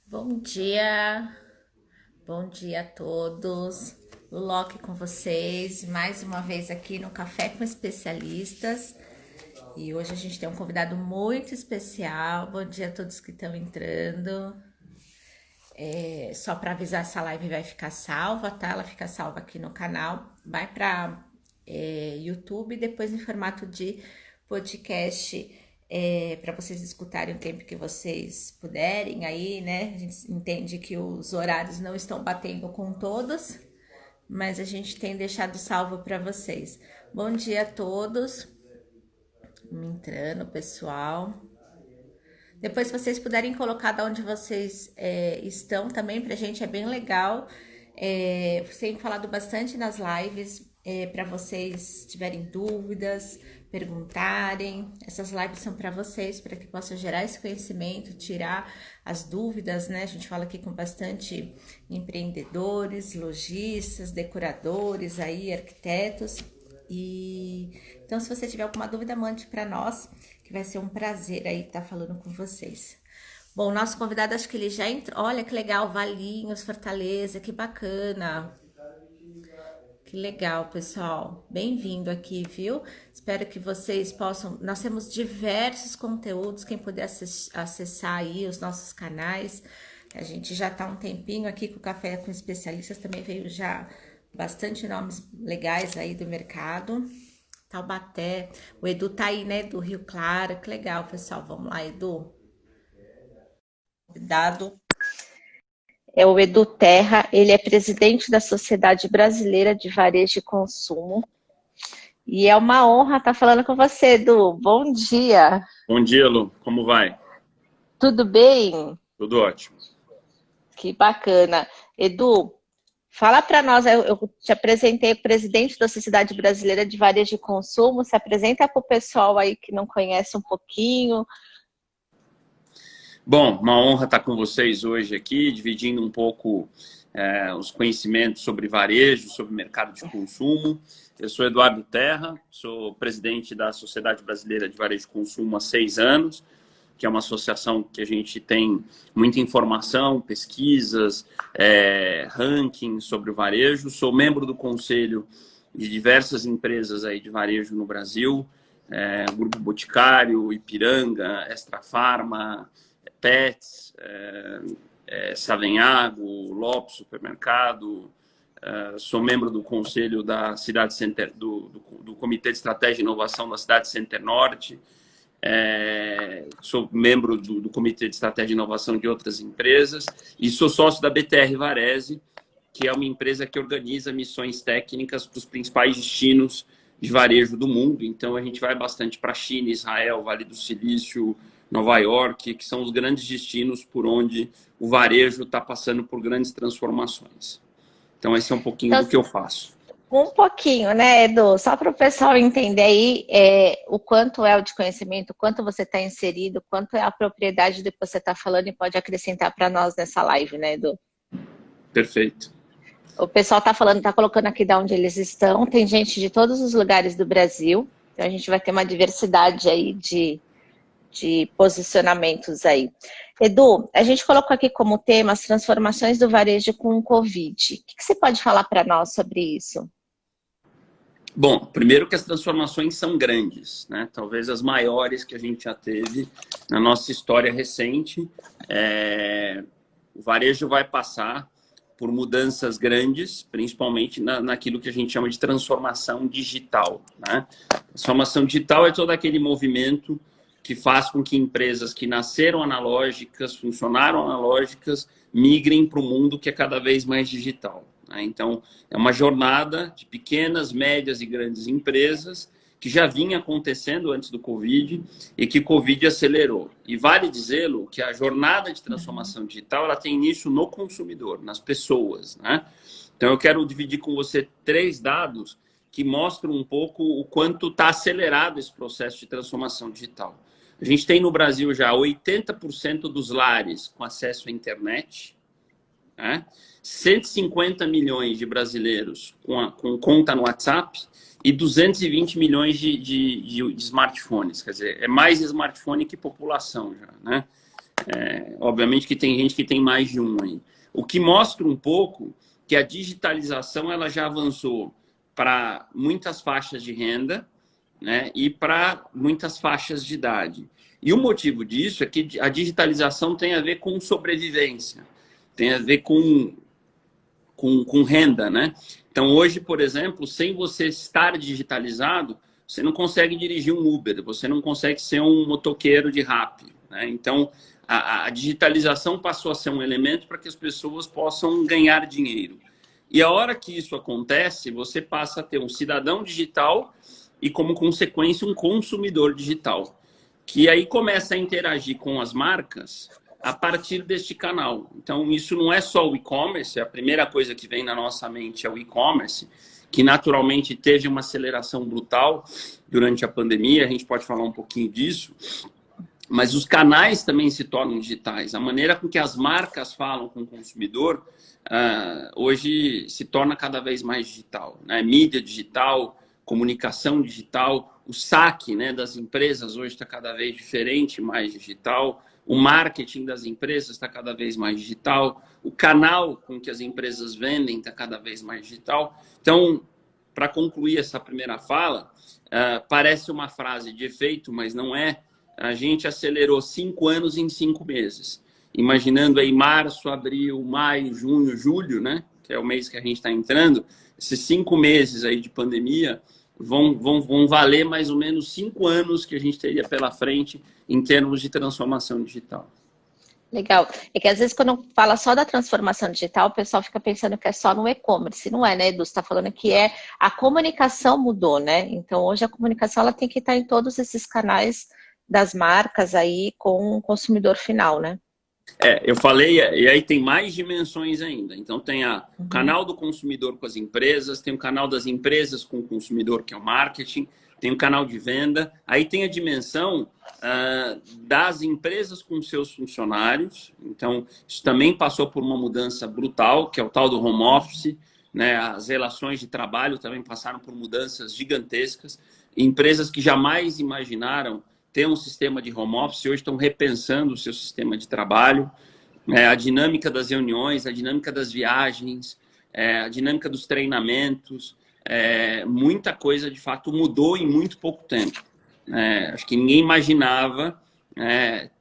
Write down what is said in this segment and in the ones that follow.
Bom bom dia a todos. Luloque com vocês, mais uma vez aqui no Café com Especialistas. E hoje a gente tem um convidado muito especial. Bom dia a todos que estão entrando. Só para avisar, essa live vai ficar salva, tá? Ela fica salva aqui no canal. Vai para YouTube, depois em formato de podcast para vocês escutarem o tempo que vocês puderem aí, né? A gente entende que os horários não estão batendo com todos, mas a gente tem deixado salvo para vocês. Bom dia a todos. Vamos entrando, pessoal. Depois, se vocês puderem colocar de onde vocês estão também, pra gente é bem legal. Você tem falado bastante nas lives, para vocês tiverem dúvidas, perguntarem. Essas lives são para vocês, para que possam gerar esse conhecimento, tirar as dúvidas, né? A gente fala aqui com bastante empreendedores, lojistas, decoradores, aí, arquitetos. E então, se você tiver alguma dúvida, mande para nós, que vai ser um prazer aí estar falando com vocês. Bom, nosso convidado, acho que ele já entrou. Olha que legal, Valinhos, Fortaleza, que bacana. Que legal, pessoal. Bem-vindo aqui, viu? Espero que vocês possam. Nós temos diversos conteúdos, quem puder acessar aí os nossos canais. A gente já está um tempinho aqui com o Café com Especialistas, também veio já bastante nomes legais aí do mercado. Taubaté, o Edu tá aí, né, do Rio Claro, que legal, pessoal. Vamos lá, Edu. Convidado é o Edu Terra, ele é presidente da Sociedade Brasileira de Varejo e Consumo. E é uma honra estar falando com você, Edu. Bom dia. Bom dia, Lu. Como vai? Tudo bem? Tudo ótimo. Que bacana. Edu, fala para nós, eu te apresentei o presidente da Sociedade Brasileira de Varejo e Consumo, se apresenta para o pessoal aí que não conhece um pouquinho. Bom, uma honra estar com vocês hoje aqui, dividindo um pouco os conhecimentos sobre varejo, sobre mercado de consumo. Eu sou Eduardo Terra, sou presidente da Sociedade Brasileira de Varejo e Consumo há 6 anos, que é uma associação que a gente tem muita informação, pesquisas, rankings sobre o varejo. Sou membro do conselho de diversas empresas aí de varejo no Brasil, Grupo Boticário, Ipiranga, Extra Farma, Pets, Savenhago, Lopes Supermercado. Sou membro do conselho da Cidade Center, do Comitê de Estratégia e Inovação da Cidade Center Norte. Sou membro do Comitê de Estratégia e Inovação de outras empresas e sou sócio da BTR Varese, que é uma empresa que organiza missões técnicas para os principais destinos de varejo do mundo. Então, a gente vai bastante para a China, Israel, Vale do Silício, Nova York, que são os grandes destinos por onde o varejo está passando por grandes transformações. Então, esse é um pouquinho do que eu faço. Um pouquinho, né, Edu? Só para o pessoal entender aí o quanto é o de conhecimento, o quanto você está inserido, quanto é a propriedade do que você está falando e pode acrescentar para nós nessa live, né, Edu? Perfeito. O pessoal está falando, está colocando aqui de onde eles estão. Tem gente de todos os lugares do Brasil. Então a gente vai ter uma diversidade aí de posicionamentos aí. Edu, a gente colocou aqui como tema as transformações do varejo com o Covid. O que você pode falar para nós sobre isso? Bom, primeiro que as transformações são grandes, né? Talvez as maiores que a gente já teve na nossa história recente. O varejo vai passar por mudanças grandes, principalmente naquilo que a gente chama de transformação digital, né? Transformação digital é todo aquele movimento que faz com que empresas que nasceram analógicas, funcionaram analógicas, migrem para o mundo que é cada vez mais digital. Então, é uma jornada de pequenas, médias e grandes empresas que já vinha acontecendo antes do Covid e que o Covid acelerou. E vale dizê-lo que a jornada de transformação digital ela tem início no consumidor, nas pessoas, né? Então, eu quero dividir com você 3 dados que mostram um pouco o quanto está acelerado esse processo de transformação digital. A gente tem no Brasil já 80% dos lares com acesso à internet, né? 150 milhões de brasileiros com conta no WhatsApp e 220 milhões de smartphones. Quer dizer, é mais smartphone que população já, né? Obviamente que tem gente que tem mais de um aí. O que mostra um pouco que a digitalização ela já avançou para muitas faixas de renda, né, e para muitas faixas de idade. E o motivo disso é que a digitalização tem a ver com sobrevivência, tem a ver com renda, né? Então, hoje, por exemplo, sem você estar digitalizado, você não consegue dirigir um Uber, você não consegue ser um motoqueiro de rap, né? Então, a digitalização passou a ser um elemento para que as pessoas possam ganhar dinheiro. E a hora que isso acontece, você passa a ter um cidadão digital e, como consequência, um consumidor digital, que aí começa a interagir com as marcas a partir deste canal. Então, isso não é só o e-commerce, a primeira coisa que vem na nossa mente é o e-commerce, que naturalmente teve uma aceleração brutal durante a pandemia, a gente pode falar um pouquinho disso, mas os canais também se tornam digitais. A maneira com que as marcas falam com o consumidor hoje se torna cada vez mais digital, né? Mídia digital, comunicação digital, o saque, né, das empresas hoje está cada vez diferente, mais digital. O marketing das empresas está cada vez mais digital. O canal com que as empresas vendem está cada vez mais digital. Então, para concluir essa primeira fala, parece uma frase de efeito, mas não é. A gente acelerou 5 anos em 5 meses. Imaginando aí março, abril, maio, junho, julho, né? Que é o mês que a gente está entrando. Esses 5 meses aí de pandemia vão valer mais ou menos 5 anos que a gente teria pela frente em termos de transformação digital. Legal. É que às vezes quando fala só da transformação digital, o pessoal fica pensando que é só no e-commerce. Não é, né, Edu? Você está falando que a comunicação mudou, né? Então hoje a comunicação ela tem que estar em todos esses canais das marcas aí com o consumidor final, né? Eu falei, e aí tem mais dimensões ainda. Então tem o canal do consumidor com as empresas, tem o canal das empresas com o consumidor, que é o marketing, tem o canal de venda, aí tem a dimensão das empresas com seus funcionários. Então, isso também passou por uma mudança brutal, que é o tal do home office, né? As relações de trabalho também passaram por mudanças gigantescas. Empresas que jamais imaginaram ter um sistema de home office, hoje estão repensando o seu sistema de trabalho, a dinâmica das reuniões, a dinâmica das viagens, a dinâmica dos treinamentos, muita coisa de fato mudou em muito pouco tempo. Acho que ninguém imaginava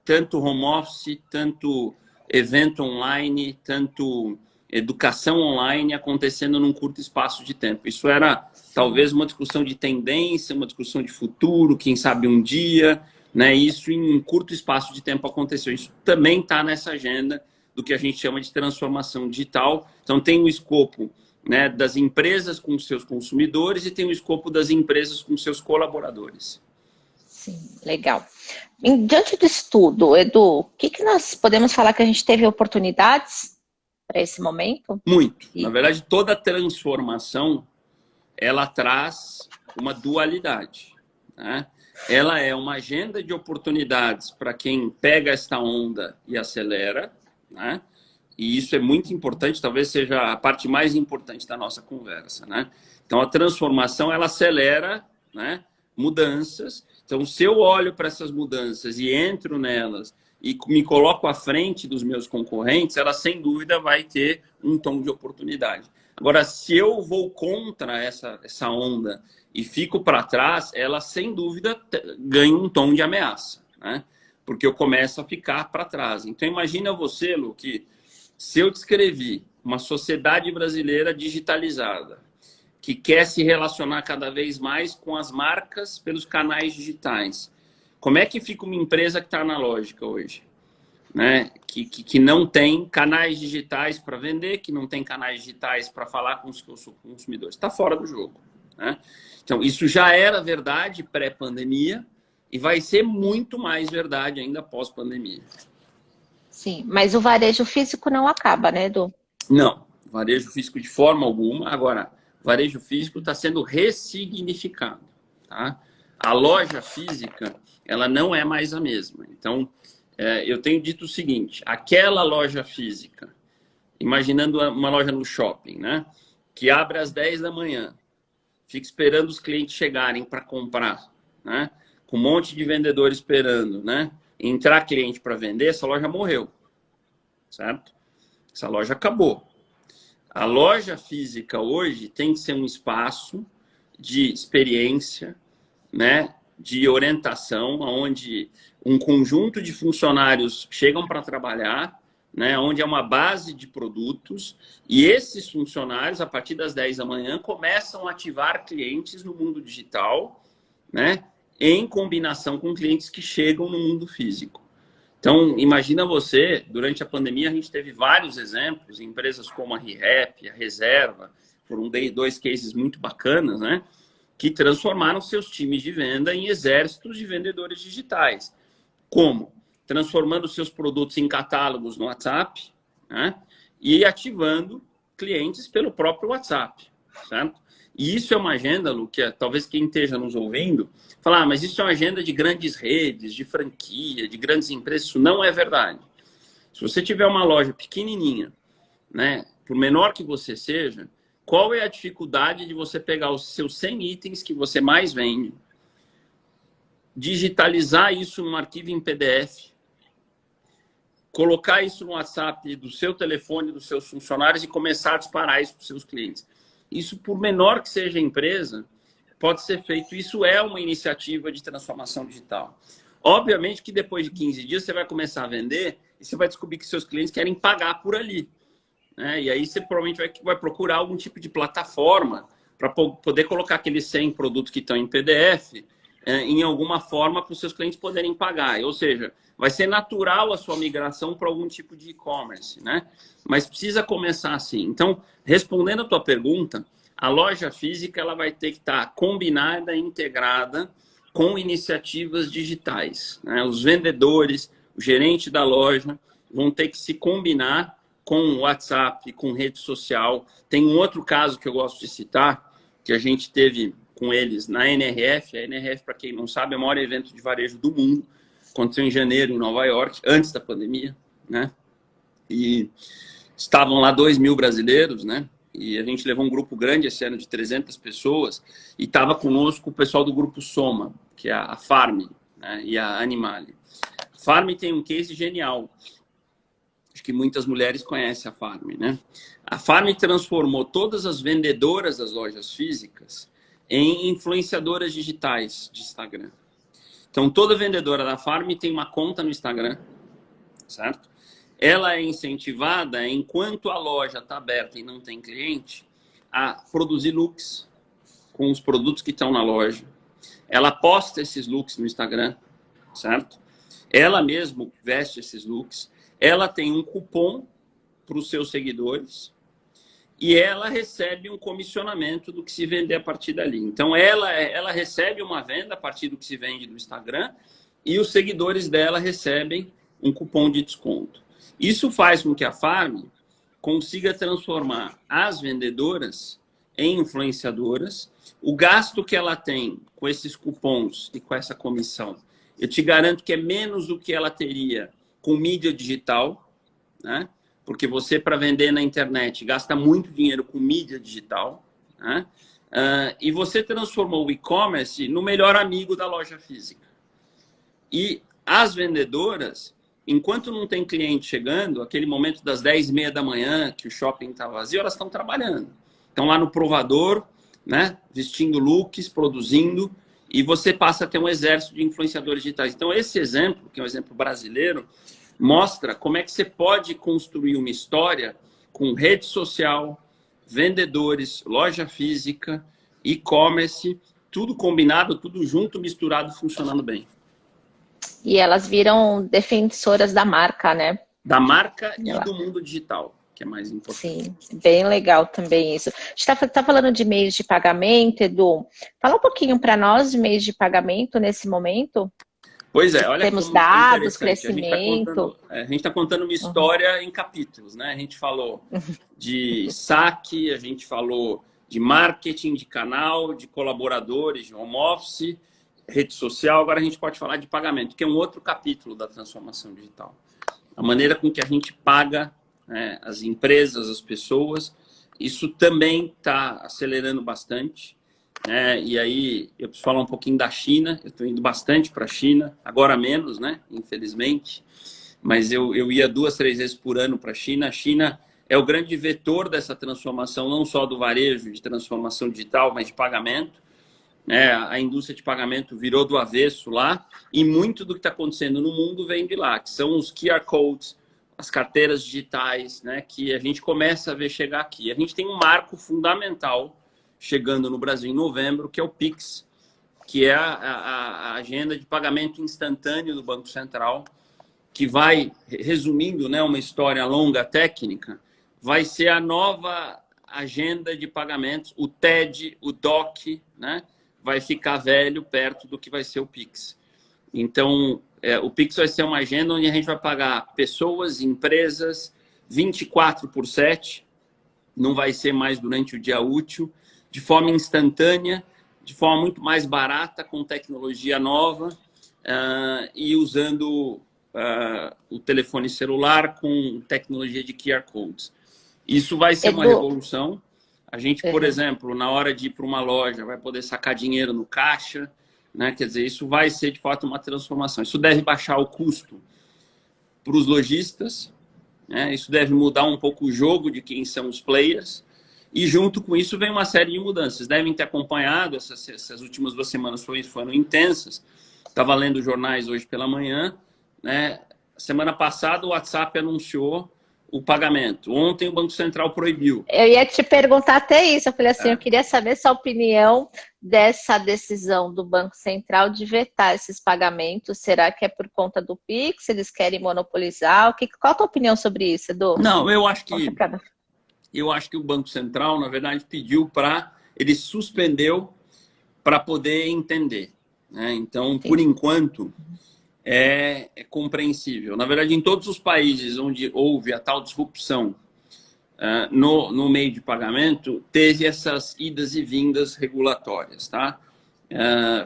tanto home office, tanto evento online, tanto educação online acontecendo num curto espaço de tempo. Isso era talvez uma discussão de tendência, uma discussão de futuro, quem sabe um dia, né? Isso em um curto espaço de tempo aconteceu. Isso também está nessa agenda do que a gente chama de transformação digital. Então tem o escopo, né, das empresas com seus consumidores e tem o escopo das empresas com seus colaboradores. Sim, legal. Diante disso tudo, Edu, o que nós podemos falar que a gente teve oportunidades para esse momento? Muito. Na verdade, toda transformação ela traz uma dualidade, né? Ela é uma agenda de oportunidades para quem pega esta onda e acelera, né? E isso é muito importante, talvez seja a parte mais importante da nossa conversa, né? Então, a transformação, ela acelera, né, mudanças. Então, se eu olho para essas mudanças e entro nelas e me coloco à frente dos meus concorrentes, ela, sem dúvida, vai ter um tom de oportunidade. Agora, se eu vou contra essa onda e fico para trás, ela, sem dúvida, ganha um tom de ameaça, né? Porque eu começo a ficar para trás. Então, imagina você, Lu, que se eu descrevi uma sociedade brasileira digitalizada, que quer se relacionar cada vez mais com as marcas pelos canais digitais, como é que fica uma empresa que está analógica hoje? Né? Que não tem canais digitais para vender, que não tem canais digitais para falar com os consumidores. Está fora do jogo, né? Então, isso já era verdade pré-pandemia e vai ser muito mais verdade ainda pós-pandemia. Sim, mas o varejo físico não acaba, né, Edu? Não, varejo físico de forma alguma. Agora, varejo físico está sendo ressignificado, tá? A loja física, ela não é mais a mesma. Então, eu tenho dito o seguinte, aquela loja física, imaginando uma loja no shopping, né, que abre às 10 da manhã, fica esperando os clientes chegarem para comprar, né, com um monte de vendedor esperando, né, entrar cliente para vender, essa loja morreu, certo? Essa loja acabou. A loja física hoje tem que ser um espaço de experiência, né, de orientação, onde um conjunto de funcionários chegam para trabalhar, né, onde é uma base de produtos, e esses funcionários, a partir das 10 da manhã, começam a ativar clientes no mundo digital, né, em combinação com clientes que chegam no mundo físico. Então, imagina você, durante a pandemia, a gente teve vários exemplos, empresas como a ReHap, a Reserva, foram dois cases muito bacanas, né, que transformaram seus times de venda em exércitos de vendedores digitais. Como? Transformando seus produtos em catálogos no WhatsApp, né? E ativando clientes pelo próprio WhatsApp, certo? E isso é uma agenda, Lu, que talvez quem esteja nos ouvindo, falar, mas isso é uma agenda de grandes redes, de franquia, de grandes empresas. Isso não é verdade. Se você tiver uma loja pequenininha, né, por menor que você seja, qual é a dificuldade de você pegar os seus 100 itens que você mais vende, digitalizar isso num arquivo em PDF, colocar isso no WhatsApp do seu telefone, dos seus funcionários e começar a disparar isso para os seus clientes? Isso, por menor que seja a empresa, pode ser feito. Isso é uma iniciativa de transformação digital. Obviamente que depois de 15 dias você vai começar a vender e você vai descobrir que seus clientes querem pagar por ali, né? E aí você provavelmente vai procurar algum tipo de plataforma para poder colocar aqueles 100 produtos que estão em PDF em alguma forma para os seus clientes poderem pagar. Ou seja, vai ser natural a sua migração para algum tipo de e-commerce, né? Mas precisa começar assim. Então, respondendo a tua pergunta, a loja física ela vai ter que estar combinada, integrada com iniciativas digitais, né? Os vendedores, o gerente da loja vão ter que se combinar com WhatsApp, com rede social. Tem um outro caso que eu gosto de citar, que a gente teve com eles na NRF. A NRF, para quem não sabe, é o maior evento de varejo do mundo. Aconteceu em janeiro, em Nova York, antes da pandemia, né? E estavam lá 2.000 brasileiros, né? E a gente levou um grupo grande esse ano de 300 pessoas e estava conosco o pessoal do grupo Soma, que é a Farm, né? E a Animale. A Farm tem um case genial. Acho que muitas mulheres conhecem a Farm, né? A Farm transformou todas as vendedoras das lojas físicas em influenciadoras digitais de Instagram. Então, toda vendedora da Farm tem uma conta no Instagram, certo? Ela é incentivada, enquanto a loja está aberta e não tem cliente, a produzir looks com os produtos que estão na loja. Ela posta esses looks no Instagram, certo? Ela mesmo veste esses looks. Ela tem um cupom para os seus seguidores e ela recebe um comissionamento do que se vender a partir dali. Então, ela recebe uma venda a partir do que se vende no Instagram e os seguidores dela recebem um cupom de desconto. Isso faz com que a Farm consiga transformar as vendedoras em influenciadoras. O gasto que ela tem com esses cupons e com essa comissão, eu te garanto que é menos do que ela teria com mídia digital, né? Porque você, para vender na internet, gasta muito dinheiro com mídia digital, né? E você transformou o e-commerce no melhor amigo da loja física. E as vendedoras, enquanto não tem cliente chegando, aquele momento das 10h30 da manhã, que o shopping está vazio, elas estão trabalhando. Estão lá no provador, né? Vestindo looks, produzindo, e você passa a ter um exército de influenciadores digitais. Então, esse exemplo, que é um exemplo brasileiro, mostra como é que você pode construir uma história com rede social, vendedores, loja física, e-commerce, tudo combinado, tudo junto, misturado, funcionando bem. E elas viram defensoras da marca, né? Da marca e do mundo digital, que é mais importante. Sim, bem legal também isso. A gente tá falando de meios de pagamento, Edu. Fala um pouquinho para nós de meios de pagamento nesse momento. Pois é, olha temos como dados, é crescimento. A gente está contando uma história em capítulos, né? A gente falou de saque, a gente falou de marketing, de canal, de colaboradores, de home office, rede social. Agora a gente pode falar de pagamento, que é um outro capítulo da transformação digital. A maneira com que a gente paga, né, as empresas, as pessoas, isso também está acelerando bastante. né? E aí eu preciso falar um pouquinho da China. Eu estou indo bastante para a China, agora menos, né? Infelizmente. Mas eu ia 2, 3 vezes por ano para a China. A China é o grande vetor dessa transformação, não só do varejo, de transformação digital, mas de pagamento. A indústria de pagamento virou do avesso lá, e muito do que está acontecendo no mundo vem de lá, que são os QR Codes, as carteiras digitais, né, que a gente começa a ver chegar aqui. A gente tem um marco fundamental chegando no Brasil em novembro, que é o Pix, que é a agenda de pagamento instantâneo do Banco Central, que vai, resumindo, né, uma história longa técnica, vai ser a nova agenda de pagamentos, o TED, o DOC, né, vai ficar velho perto do que vai ser o Pix. Então, o Pix vai ser uma agenda onde a gente vai pagar pessoas, empresas, 24/7, não vai ser mais durante o dia útil, de forma instantânea, de forma muito mais barata, com tecnologia nova, e usando o telefone celular com tecnologia de QR Codes. Isso vai ser uma revolução. A gente, por exemplo, na hora de ir para uma loja, vai poder sacar dinheiro no caixa, né? Quer dizer, isso vai ser, de fato, uma transformação. Isso deve baixar o custo para os lojistas, né? Isso deve mudar um pouco o jogo de quem são os players. E, junto com isso, vem uma série de mudanças. Vocês devem ter acompanhado, essas últimas 2 semanas foram intensas. Estava lendo jornais hoje pela manhã, né? Semana passada, o WhatsApp anunciou o pagamento. Ontem, o Banco Central proibiu. Eu ia te perguntar até isso. Eu falei assim, eu queria saber sua opinião dessa decisão do Banco Central de vetar esses pagamentos. Será que é por conta do Pix? Eles querem monopolizar? Qual a tua opinião sobre isso, Edu? Não, eu acho que o Banco Central, na verdade, pediu ele suspendeu para poder entender, né? Então, sim, por enquanto, é compreensível. Na verdade, em todos os países onde houve a tal disrupção no meio de pagamento, teve essas idas e vindas regulatórias, tá?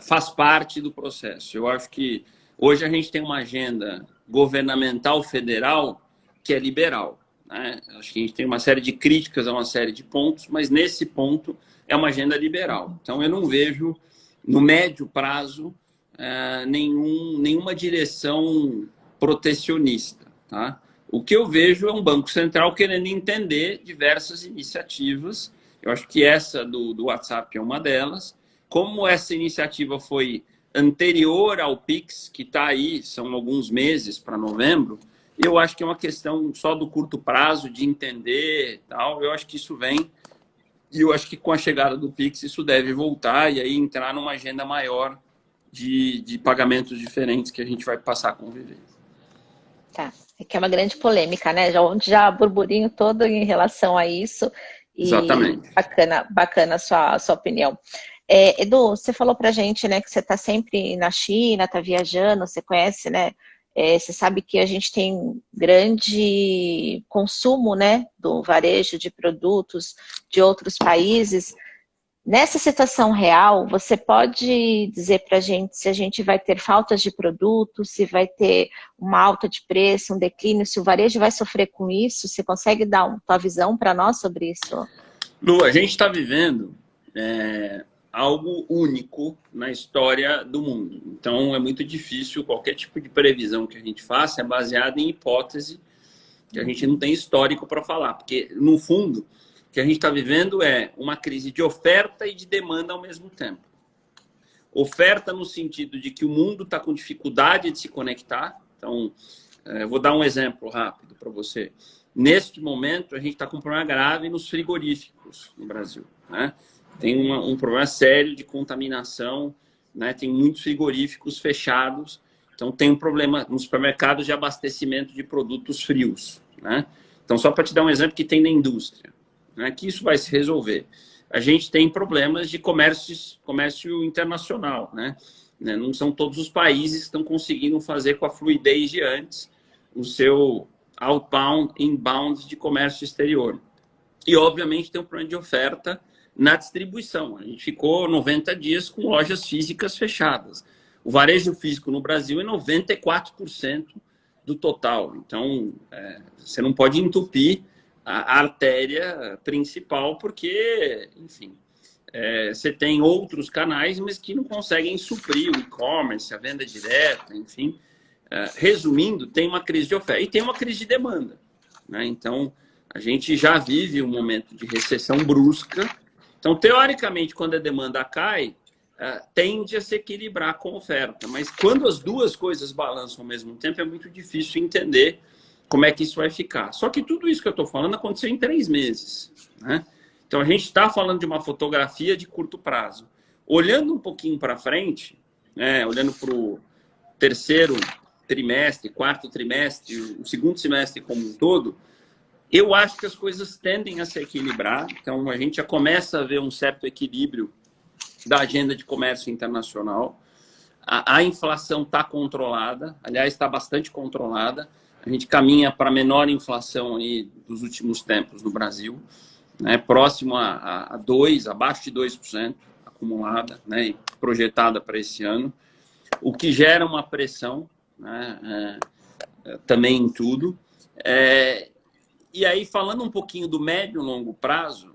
Faz parte do processo. Eu acho que hoje a gente tem uma agenda governamental federal que é liberal, né? Acho que a gente tem uma série de críticas a uma série de pontos, mas nesse ponto é uma agenda liberal. Então, eu não vejo, no médio prazo, nenhuma direção protecionista, tá? O que eu vejo é um Banco Central querendo entender diversas iniciativas. Eu acho que essa do WhatsApp é uma delas. Como essa iniciativa foi anterior ao Pix, que está aí, são alguns meses para novembro, eu acho que é uma questão só do curto prazo, de entender e tal. Eu acho que isso vem, e eu acho que com a chegada do Pix isso deve voltar e aí entrar numa agenda maior de pagamentos diferentes que a gente vai passar a conviver. Tá, é que é uma grande polêmica, né? Já burburinho todo em relação a isso. E exatamente. Bacana a sua opinião. Edu, você falou pra gente, né, que você está sempre na China, está viajando, você conhece, né? Você sabe que a gente tem grande consumo, né, do varejo de produtos de outros países. Nessa situação real, você pode dizer para a gente se a gente vai ter faltas de produto, se vai ter uma alta de preço, um declínio, se o varejo vai sofrer com isso? Você consegue dar uma tua visão para nós sobre isso? Lu, a gente está vivendo algo único na história do mundo. Então, é muito difícil, qualquer tipo de previsão que a gente faça é baseada em hipótese, que a gente não tem histórico para falar, porque, no fundo, o que a gente está vivendo é uma crise de oferta e de demanda ao mesmo tempo. Oferta no sentido de que o mundo está com dificuldade de se conectar. Então, vou dar um exemplo rápido para você. Neste momento, a gente está com um problema grave nos frigoríficos no Brasil, né? Tem um problema sério de contaminação, né? Tem muitos frigoríficos fechados. Então, tem um problema nos supermercados de abastecimento de produtos frios, né? Então, só para te dar um exemplo que tem na indústria, né, que isso vai se resolver. A gente tem problemas de comércio internacional, né? Não são todos os países que estão conseguindo fazer com a fluidez de antes o seu outbound, inbound de comércio exterior. E, obviamente, tem um problema de oferta na distribuição. A gente ficou 90 dias com lojas físicas fechadas. O varejo físico no Brasil é 94% do total. Então, você não pode entupir a artéria principal, porque, enfim, você tem outros canais, mas que não conseguem suprir o e-commerce, a venda direta, enfim. Resumindo, tem uma crise de oferta e tem uma crise de demanda, né? Então, a gente já vive um momento de recessão brusca. Então, teoricamente, quando a demanda cai, tende a se equilibrar com a oferta. Mas quando as duas coisas balançam ao mesmo tempo, é muito difícil entender como é que isso vai ficar. Só que tudo isso que eu estou falando aconteceu em 3 meses, né? Então, a gente está falando de uma fotografia de curto prazo. Olhando um pouquinho para frente, né, olhando para o terceiro trimestre, quarto trimestre, o segundo semestre como um todo, eu acho que as coisas tendem a se equilibrar. Então, a gente já começa a ver um certo equilíbrio da agenda de comércio internacional. A inflação está controlada, aliás, está bastante controlada. A gente caminha para a menor inflação aí dos últimos tempos no Brasil, né, próximo a 2%, abaixo de 2% acumulada, né, e projetada para esse ano, o que gera uma pressão, né, também em tudo. E aí, falando um pouquinho do médio e longo prazo,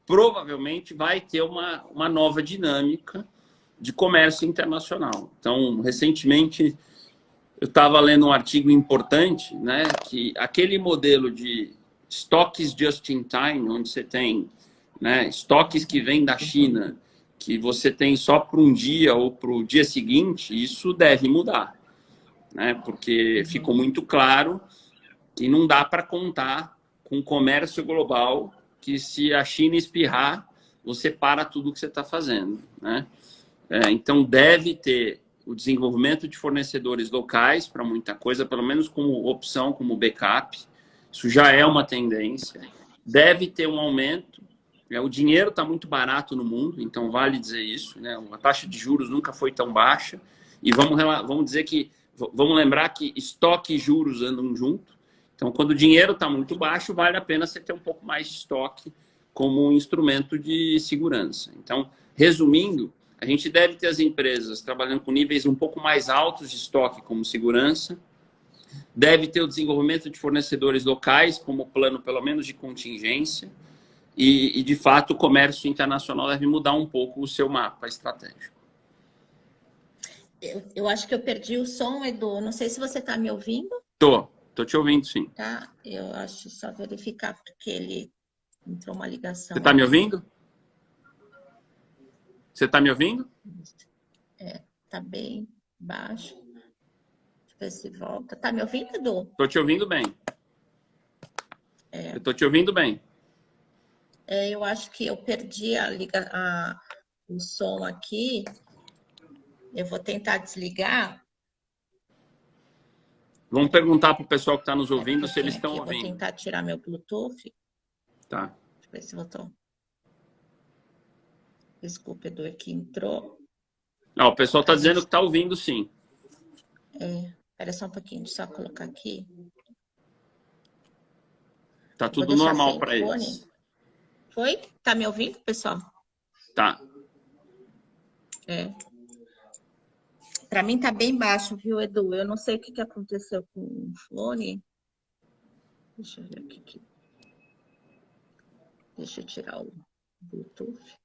provavelmente vai ter uma nova dinâmica de comércio internacional. Então, recentemente, eu estava lendo um artigo importante, né, que aquele modelo de estoques just in time, onde você tem, né, estoques que vêm da China, que você tem só para um dia ou para o dia seguinte, isso deve mudar, né, porque ficou muito claro que não dá para contar com comércio global, que se a China espirrar, você para tudo que você está fazendo, né? Então, deve ter o desenvolvimento de fornecedores locais para muita coisa, pelo menos como opção, como backup. Isso já é uma tendência. Deve ter um aumento. O dinheiro está muito barato no mundo, então vale dizer isso, né? A taxa de juros nunca foi tão baixa. E vamos dizer que, vamos lembrar que estoque e juros andam junto. Então, quando o dinheiro está muito baixo, vale a pena você ter um pouco mais de estoque como um instrumento de segurança. Então, resumindo, a gente deve ter as empresas trabalhando com níveis um pouco mais altos de estoque como segurança, deve ter o desenvolvimento de fornecedores locais como plano, pelo menos, de contingência, e de fato, o comércio internacional deve mudar um pouco o seu mapa estratégico. Eu acho que eu perdi o som, Edu. Não sei se você está me ouvindo. Tô te ouvindo, sim. Tá? Eu acho só verificar, porque ele entrou uma ligação. Você está me ouvindo? Você está me ouvindo? Tá bem baixo. Deixa eu ver se volta. Tá me ouvindo, Edu? Tô te ouvindo bem. Eu tô te ouvindo bem. Eu acho que eu perdi o som aqui. Eu vou tentar desligar. Vamos perguntar para o pessoal que está nos ouvindo se eles estão ouvindo. Eu vou tentar tirar meu Bluetooth. Tá. Deixa eu ver se voltou. Desculpa, Edu, aqui entrou. Não, o pessoal está dizendo que está ouvindo, sim. Espera só um pouquinho, deixa eu só colocar aqui. Tá tudo normal para eles. Foi? Tá me ouvindo, pessoal? Tá. Para mim tá bem baixo, viu, Edu? Eu não sei o que aconteceu com o fone. Deixa eu ver aqui. Deixa eu tirar o Bluetooth.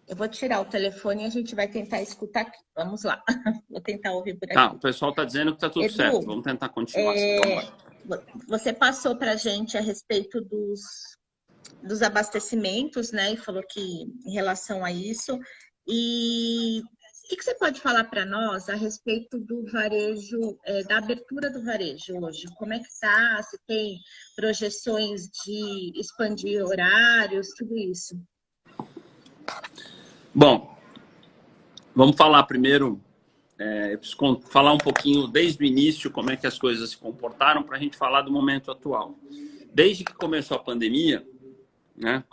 Eu vou tirar o telefone e a gente vai tentar escutar aqui. Vamos lá. Vou tentar ouvir por aqui. Tá, o pessoal está dizendo que tá tudo Edu, certo. Vamos tentar continuar. Você passou para a gente a respeito dos abastecimentos, né? E falou que em relação a isso. E o que você pode falar para nós a respeito do varejo, da abertura do varejo hoje? Como é que está? Se tem projeções de expandir horários, tudo isso? Bom, vamos falar primeiro, eu preciso falar um pouquinho desde o início como é que as coisas se comportaram para a gente falar do momento atual. Desde que começou a pandemia, né,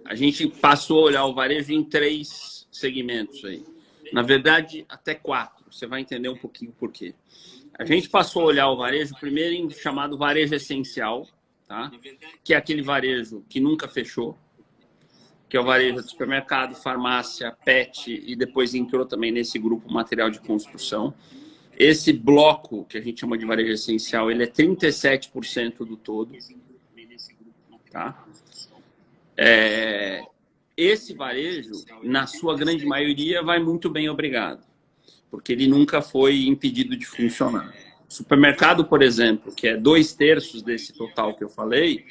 a gente passou a olhar o varejo em 3 segmentos aí. Na verdade, até 4. Você vai entender um pouquinho por quê. A gente passou a olhar o varejo primeiro em chamado varejo essencial, tá? Que é aquele varejo que nunca fechou, que é o varejo de supermercado, farmácia, pet, e depois entrou também nesse grupo material de construção. Esse bloco, que a gente chama de varejo essencial, ele é 37% do todo. Tá? Esse varejo, na sua grande maioria, vai muito bem, obrigado, porque ele nunca foi impedido de funcionar. O supermercado, por exemplo, que é 2/3 desse total que eu falei,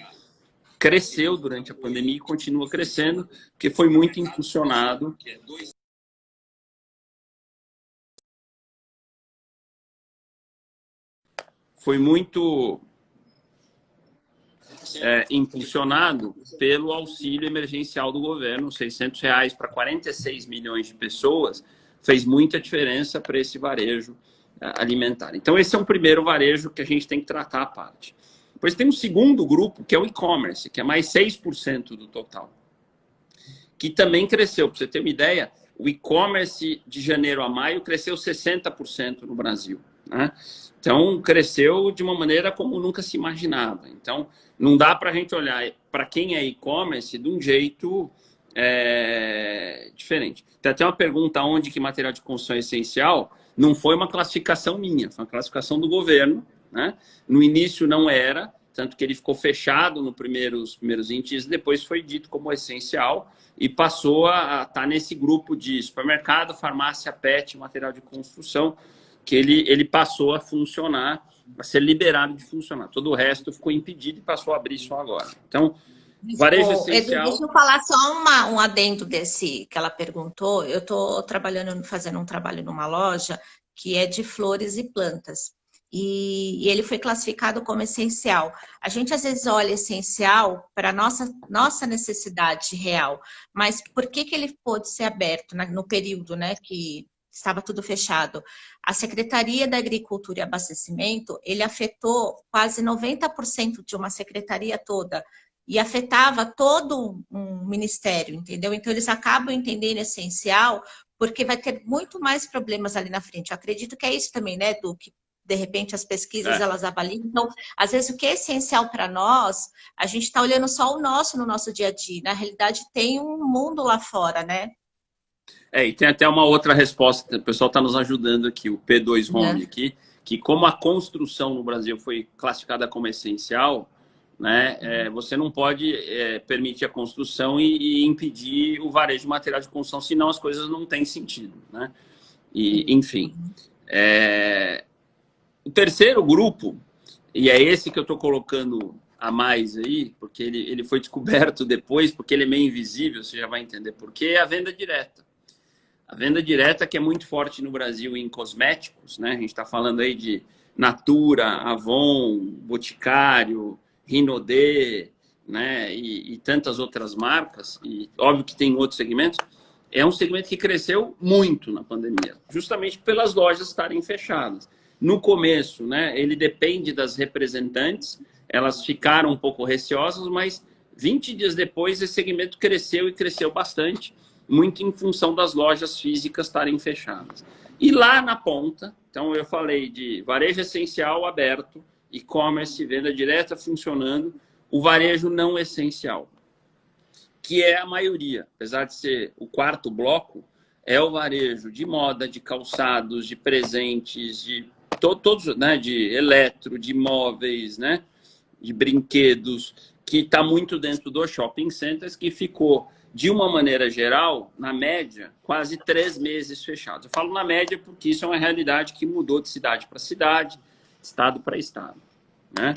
cresceu durante a pandemia e continua crescendo, porque foi muito impulsionado. Foi muito impulsionado pelo auxílio emergencial do governo, R$ 600 para 46 milhões de pessoas, fez muita diferença para esse varejo alimentar. Então, esse é um primeiro varejo que a gente tem que tratar à parte. Depois tem um segundo grupo, que é o e-commerce, que é mais 6% do total, que também cresceu. Para você ter uma ideia, o e-commerce de janeiro a maio cresceu 60% no Brasil, né? Então, cresceu de uma maneira como nunca se imaginava. Então, não dá para a gente olhar para quem é e-commerce de um jeito diferente. Tem até uma pergunta onde que material de construção é essencial. Não foi uma classificação minha, foi uma classificação do governo, né? No início não era, tanto que ele ficou fechado nos primeiros índices, depois foi dito como essencial e passou a estar nesse grupo de supermercado, farmácia, pet, material de construção, que ele passou a funcionar, a ser liberado de funcionar. Todo o resto ficou impedido e passou a abrir só agora. Então, varejo essencial... Edu, deixa eu falar só um adendo desse que ela perguntou. Eu estou fazendo um trabalho numa loja que é de flores e plantas. E ele foi classificado como essencial. A gente às vezes olha essencial para a nossa necessidade real, mas por que ele pôde ser aberto no período, né, que estava tudo fechado? A Secretaria da Agricultura e Abastecimento, ele afetou quase 90% de uma secretaria toda e afetava todo um ministério, entendeu? Então, eles acabam entendendo essencial porque vai ter muito mais problemas ali na frente. Eu acredito que é isso também, né, Edu? Que, de repente, as pesquisas, elas avaliam. Então, às vezes, o que é essencial para nós, a gente está olhando só o nosso no nosso dia a dia. Na realidade, tem um mundo lá fora, né? E tem até uma outra resposta, o pessoal está nos ajudando aqui, o P2 Home aqui, que como a construção no Brasil foi classificada como essencial, né, você não pode permitir a construção e impedir o varejo de material de construção, senão as coisas não têm sentido, né? E, enfim. O terceiro grupo, e é esse que eu estou colocando a mais aí, porque ele foi descoberto depois, porque ele é meio invisível, você já vai entender por quê, é a venda direta. A venda direta, que é muito forte no Brasil em cosméticos, né? A gente está falando aí de Natura, Avon, Boticário, Rinodê, né? E tantas outras marcas, e óbvio que tem outros segmentos. É um segmento que cresceu muito na pandemia, justamente pelas lojas estarem fechadas. No começo, né, ele depende das representantes, elas ficaram um pouco receosas, mas 20 dias depois esse segmento cresceu e cresceu bastante, muito em função das lojas físicas estarem fechadas. E lá na ponta, então eu falei de varejo essencial aberto, e-commerce, venda direta funcionando, o varejo não essencial, que é a maioria, apesar de ser o quarto bloco, é o varejo de moda, de calçados, de presentes, de todos, né, de eletro, de móveis, né, de brinquedos, que está muito dentro dos shopping centers, que ficou, de uma maneira geral, na média, quase 3 meses fechados. Eu falo na média porque isso é uma realidade que mudou de cidade para cidade, estado para estado, né?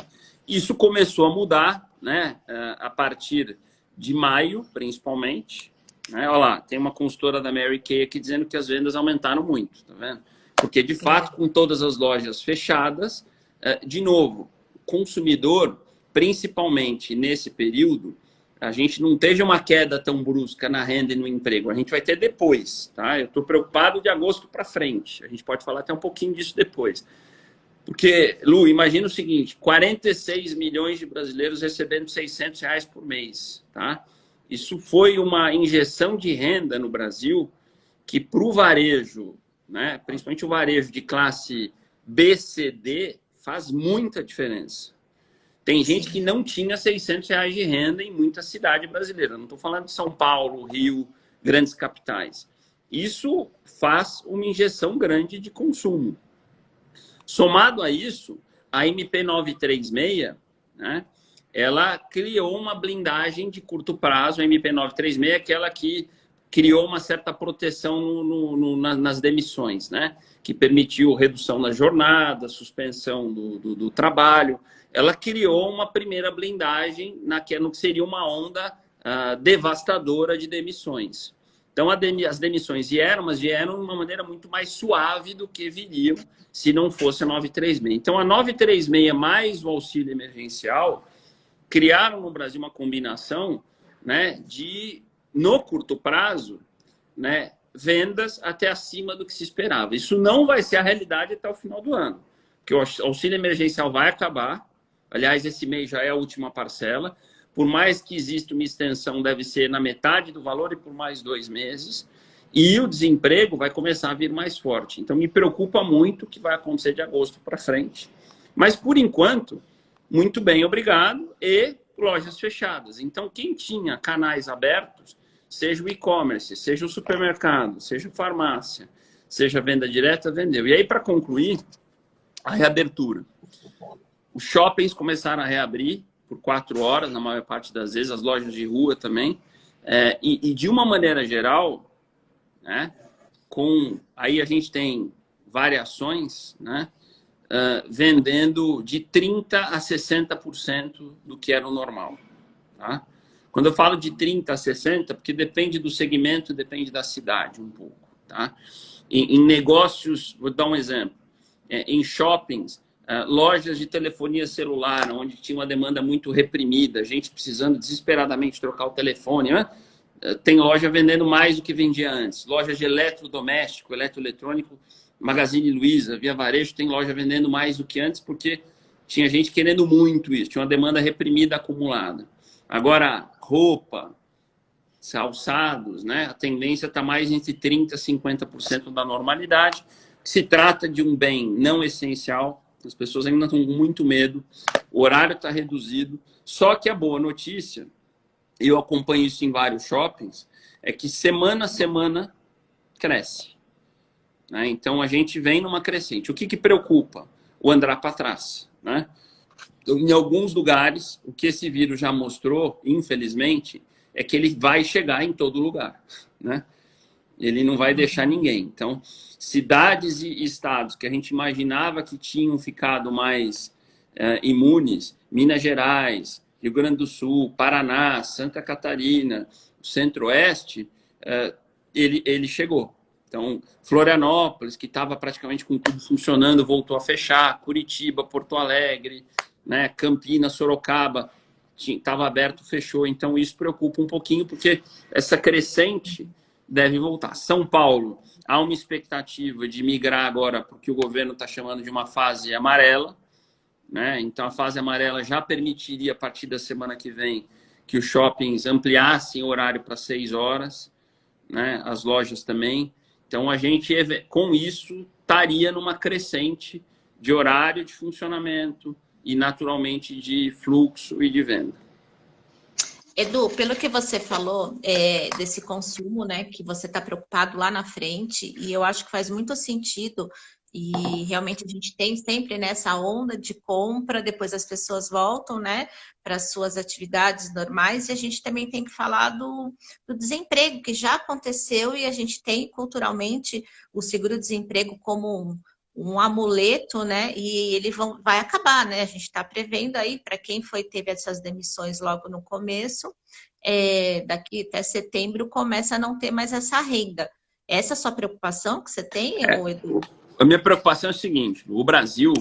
Isso começou a mudar, né, a partir de maio, principalmente, né? Olha lá, tem uma consultora da Mary Kay aqui dizendo que as vendas aumentaram muito, tá vendo? Porque, de fato, com todas as lojas fechadas, de novo, consumidor, principalmente nesse período, a gente não teve uma queda tão brusca na renda e no emprego. A gente vai ter depois, tá? Eu estou preocupado de agosto para frente. A gente pode falar até um pouquinho disso depois. Porque, Lu, imagina o seguinte, 46 milhões de brasileiros recebendo R$ 600 por mês, tá? Isso foi uma injeção de renda no Brasil que para o varejo, né, principalmente o varejo de classe B, C, D, faz muita diferença. Tem gente que não tinha R$ 600 de renda em muita cidade brasileira. Não estou falando de São Paulo, Rio, grandes capitais. Isso faz uma injeção grande de consumo. Somado a isso, a MP 936, né, ela criou uma blindagem de curto prazo, a MP936, aquela que criou uma certa proteção nas demissões, né? Que permitiu redução na jornada, suspensão do trabalho. Ela criou uma primeira blindagem no que seria uma onda devastadora de demissões. Então, as demissões vieram, mas vieram de uma maneira muito mais suave do que viriam se não fosse a 936. Então, a 936 mais o auxílio emergencial criaram no Brasil uma combinação, né, de, no curto prazo, né, vendas até acima do que se esperava. Isso não vai ser a realidade até o final do ano, porque o auxílio emergencial vai acabar. Aliás, esse mês já é a última parcela. Por mais que exista uma extensão, deve ser na metade do valor e por mais 2 meses. E o desemprego vai começar a vir mais forte. Então, me preocupa muito o que vai acontecer de agosto para frente. Mas, por enquanto, muito bem, obrigado. E lojas fechadas. Então, quem tinha canais abertos, seja o e-commerce, seja o supermercado, seja a farmácia, seja a venda direta, vendeu. E aí, para concluir, a reabertura. Os shoppings começaram a reabrir por 4 horas, na maior parte das vezes, as lojas de rua também. E de uma maneira geral, né, aí a gente tem variações, né, vendendo de 30% a 60% do que era o normal. Tá? Quando eu falo de 30% a 60%, porque depende do segmento, depende da cidade um pouco. Tá? Em negócios, vou dar um exemplo, em shoppings, lojas de telefonia celular, onde tinha uma demanda muito reprimida, gente precisando desesperadamente trocar o telefone, né? Tem loja vendendo mais do que vendia antes. Lojas de eletrodoméstico, eletroeletrônico, Magazine Luiza, Via Varejo, tem loja vendendo mais do que antes, porque tinha gente querendo muito isso, tinha uma demanda reprimida acumulada. Agora, roupa, calçados, né? A tendência está mais entre 30% a 50% da normalidade. Se trata de um bem não essencial, as pessoas ainda estão com muito medo, o horário está reduzido. Só que a boa notícia, e eu acompanho isso em vários shoppings, é que semana a semana cresce. Né? Então a gente vem numa crescente. O que preocupa? O andar para trás. Né? Então, em alguns lugares, o que esse vírus já mostrou, infelizmente, é que ele vai chegar em todo lugar. Né? Ele não vai deixar ninguém. Então, cidades e estados que a gente imaginava que tinham ficado mais imunes, Minas Gerais, Rio Grande do Sul, Paraná, Santa Catarina, Centro-Oeste, ele chegou. Então, Florianópolis, que estava praticamente com tudo funcionando, voltou a fechar. Curitiba, Porto Alegre, né? Campinas, Sorocaba, estava aberto, fechou. Então, isso preocupa um pouquinho, porque essa crescente deve voltar. São Paulo, há uma expectativa de migrar agora para o que o governo está chamando de uma fase amarela. Né? Então, a fase amarela já permitiria, a partir da semana que vem, que os shoppings ampliassem o horário para 6 horas, né? As lojas também. Então, a gente, com isso, estaria numa crescente de horário de funcionamento e, naturalmente, de fluxo e de venda. Edu, pelo que você falou desse consumo, né, que você está preocupado lá na frente, e eu acho que faz muito sentido, e realmente a gente tem sempre nessa onda de compra, depois as pessoas voltam, né, para as suas atividades normais, e a gente também tem que falar do desemprego, que já aconteceu, e a gente tem culturalmente o seguro-desemprego como um amuleto, né? E ele vai acabar, né? A gente está prevendo aí, para quem teve essas demissões logo no começo, daqui até setembro começa a não ter mais essa renda. Essa é a sua preocupação que você tem, Edu? A minha preocupação é o seguinte: o Brasil,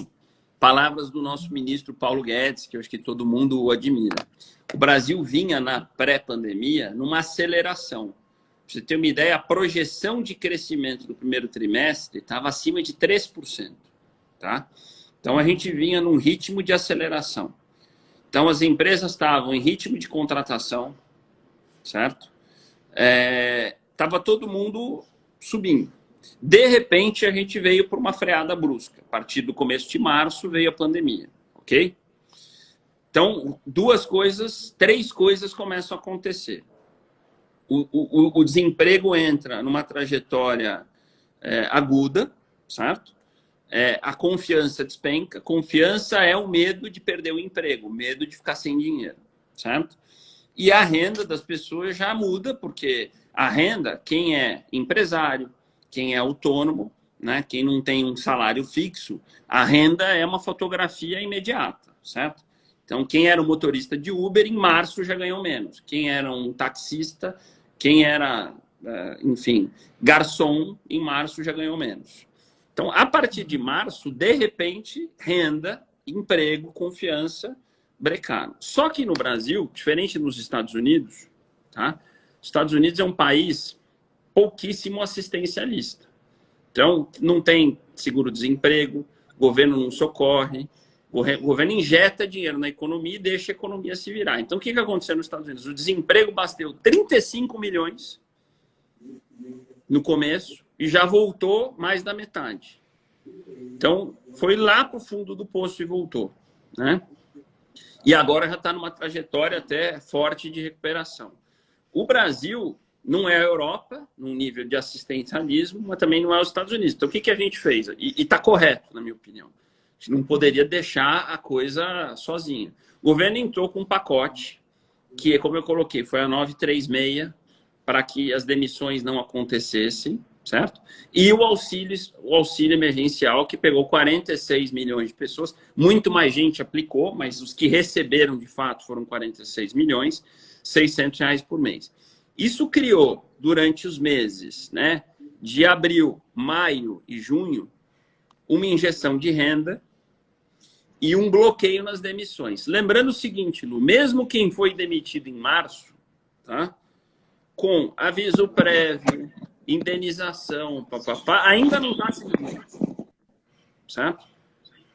palavras do nosso ministro Paulo Guedes, que eu acho que todo mundo o admira, o Brasil vinha na pré-pandemia numa aceleração. Pra você ter uma ideia, a projeção de crescimento do primeiro trimestre estava acima de 3%. Tá? Então, a gente vinha num ritmo de aceleração. Então, as empresas estavam em ritmo de contratação, certo? Estava todo mundo subindo. De repente, a gente veio por uma freada brusca. A partir do começo de março, veio a pandemia. Ok? Então, 3 coisas começam a acontecer. O desemprego entra numa trajetória aguda, certo? a confiança despenca. Confiança é o medo de perder o emprego, o medo de ficar sem dinheiro, certo? E a renda das pessoas já muda, porque a renda, quem é empresário, quem é autônomo, né, quem não tem um salário fixo, a renda é uma fotografia imediata, certo? Então, quem era um motorista de Uber, em março já ganhou menos. Quem era um taxista, quem era, enfim, garçom, em março já ganhou menos. Então, a partir de março, de repente, renda, emprego, confiança, brecaram. Só que no Brasil, diferente dos Estados Unidos, tá? Os Estados Unidos é um país pouquíssimo assistencialista. Então, não tem seguro-desemprego, o governo não socorre, o governo injeta dinheiro na economia e deixa a economia se virar. Então, o que aconteceu nos Estados Unidos? O desemprego bateu 35 milhões no começo e já voltou mais da metade. Então, foi lá para o fundo do poço e voltou, né? E agora já está numa trajetória até forte de recuperação. O Brasil não é a Europa, num nível de assistencialismo, mas também não é os Estados Unidos. Então, o que a gente fez? E está correto, na minha opinião. A gente não poderia deixar a coisa sozinha. O governo entrou com um pacote, que, como eu coloquei, foi a 936, para que as demissões não acontecessem, certo? E o auxílio emergencial, que pegou 46 milhões de pessoas. Muito mais gente aplicou, mas os que receberam, de fato, foram 46 milhões, R$ 600 por mês. Isso criou, durante os meses, né, de abril, maio e junho, uma injeção de renda e um bloqueio nas demissões. Lembrando o seguinte, Lu, mesmo quem foi demitido em março, tá, com aviso prévio, indenização, papapá, ainda não está sendo demitido, certo?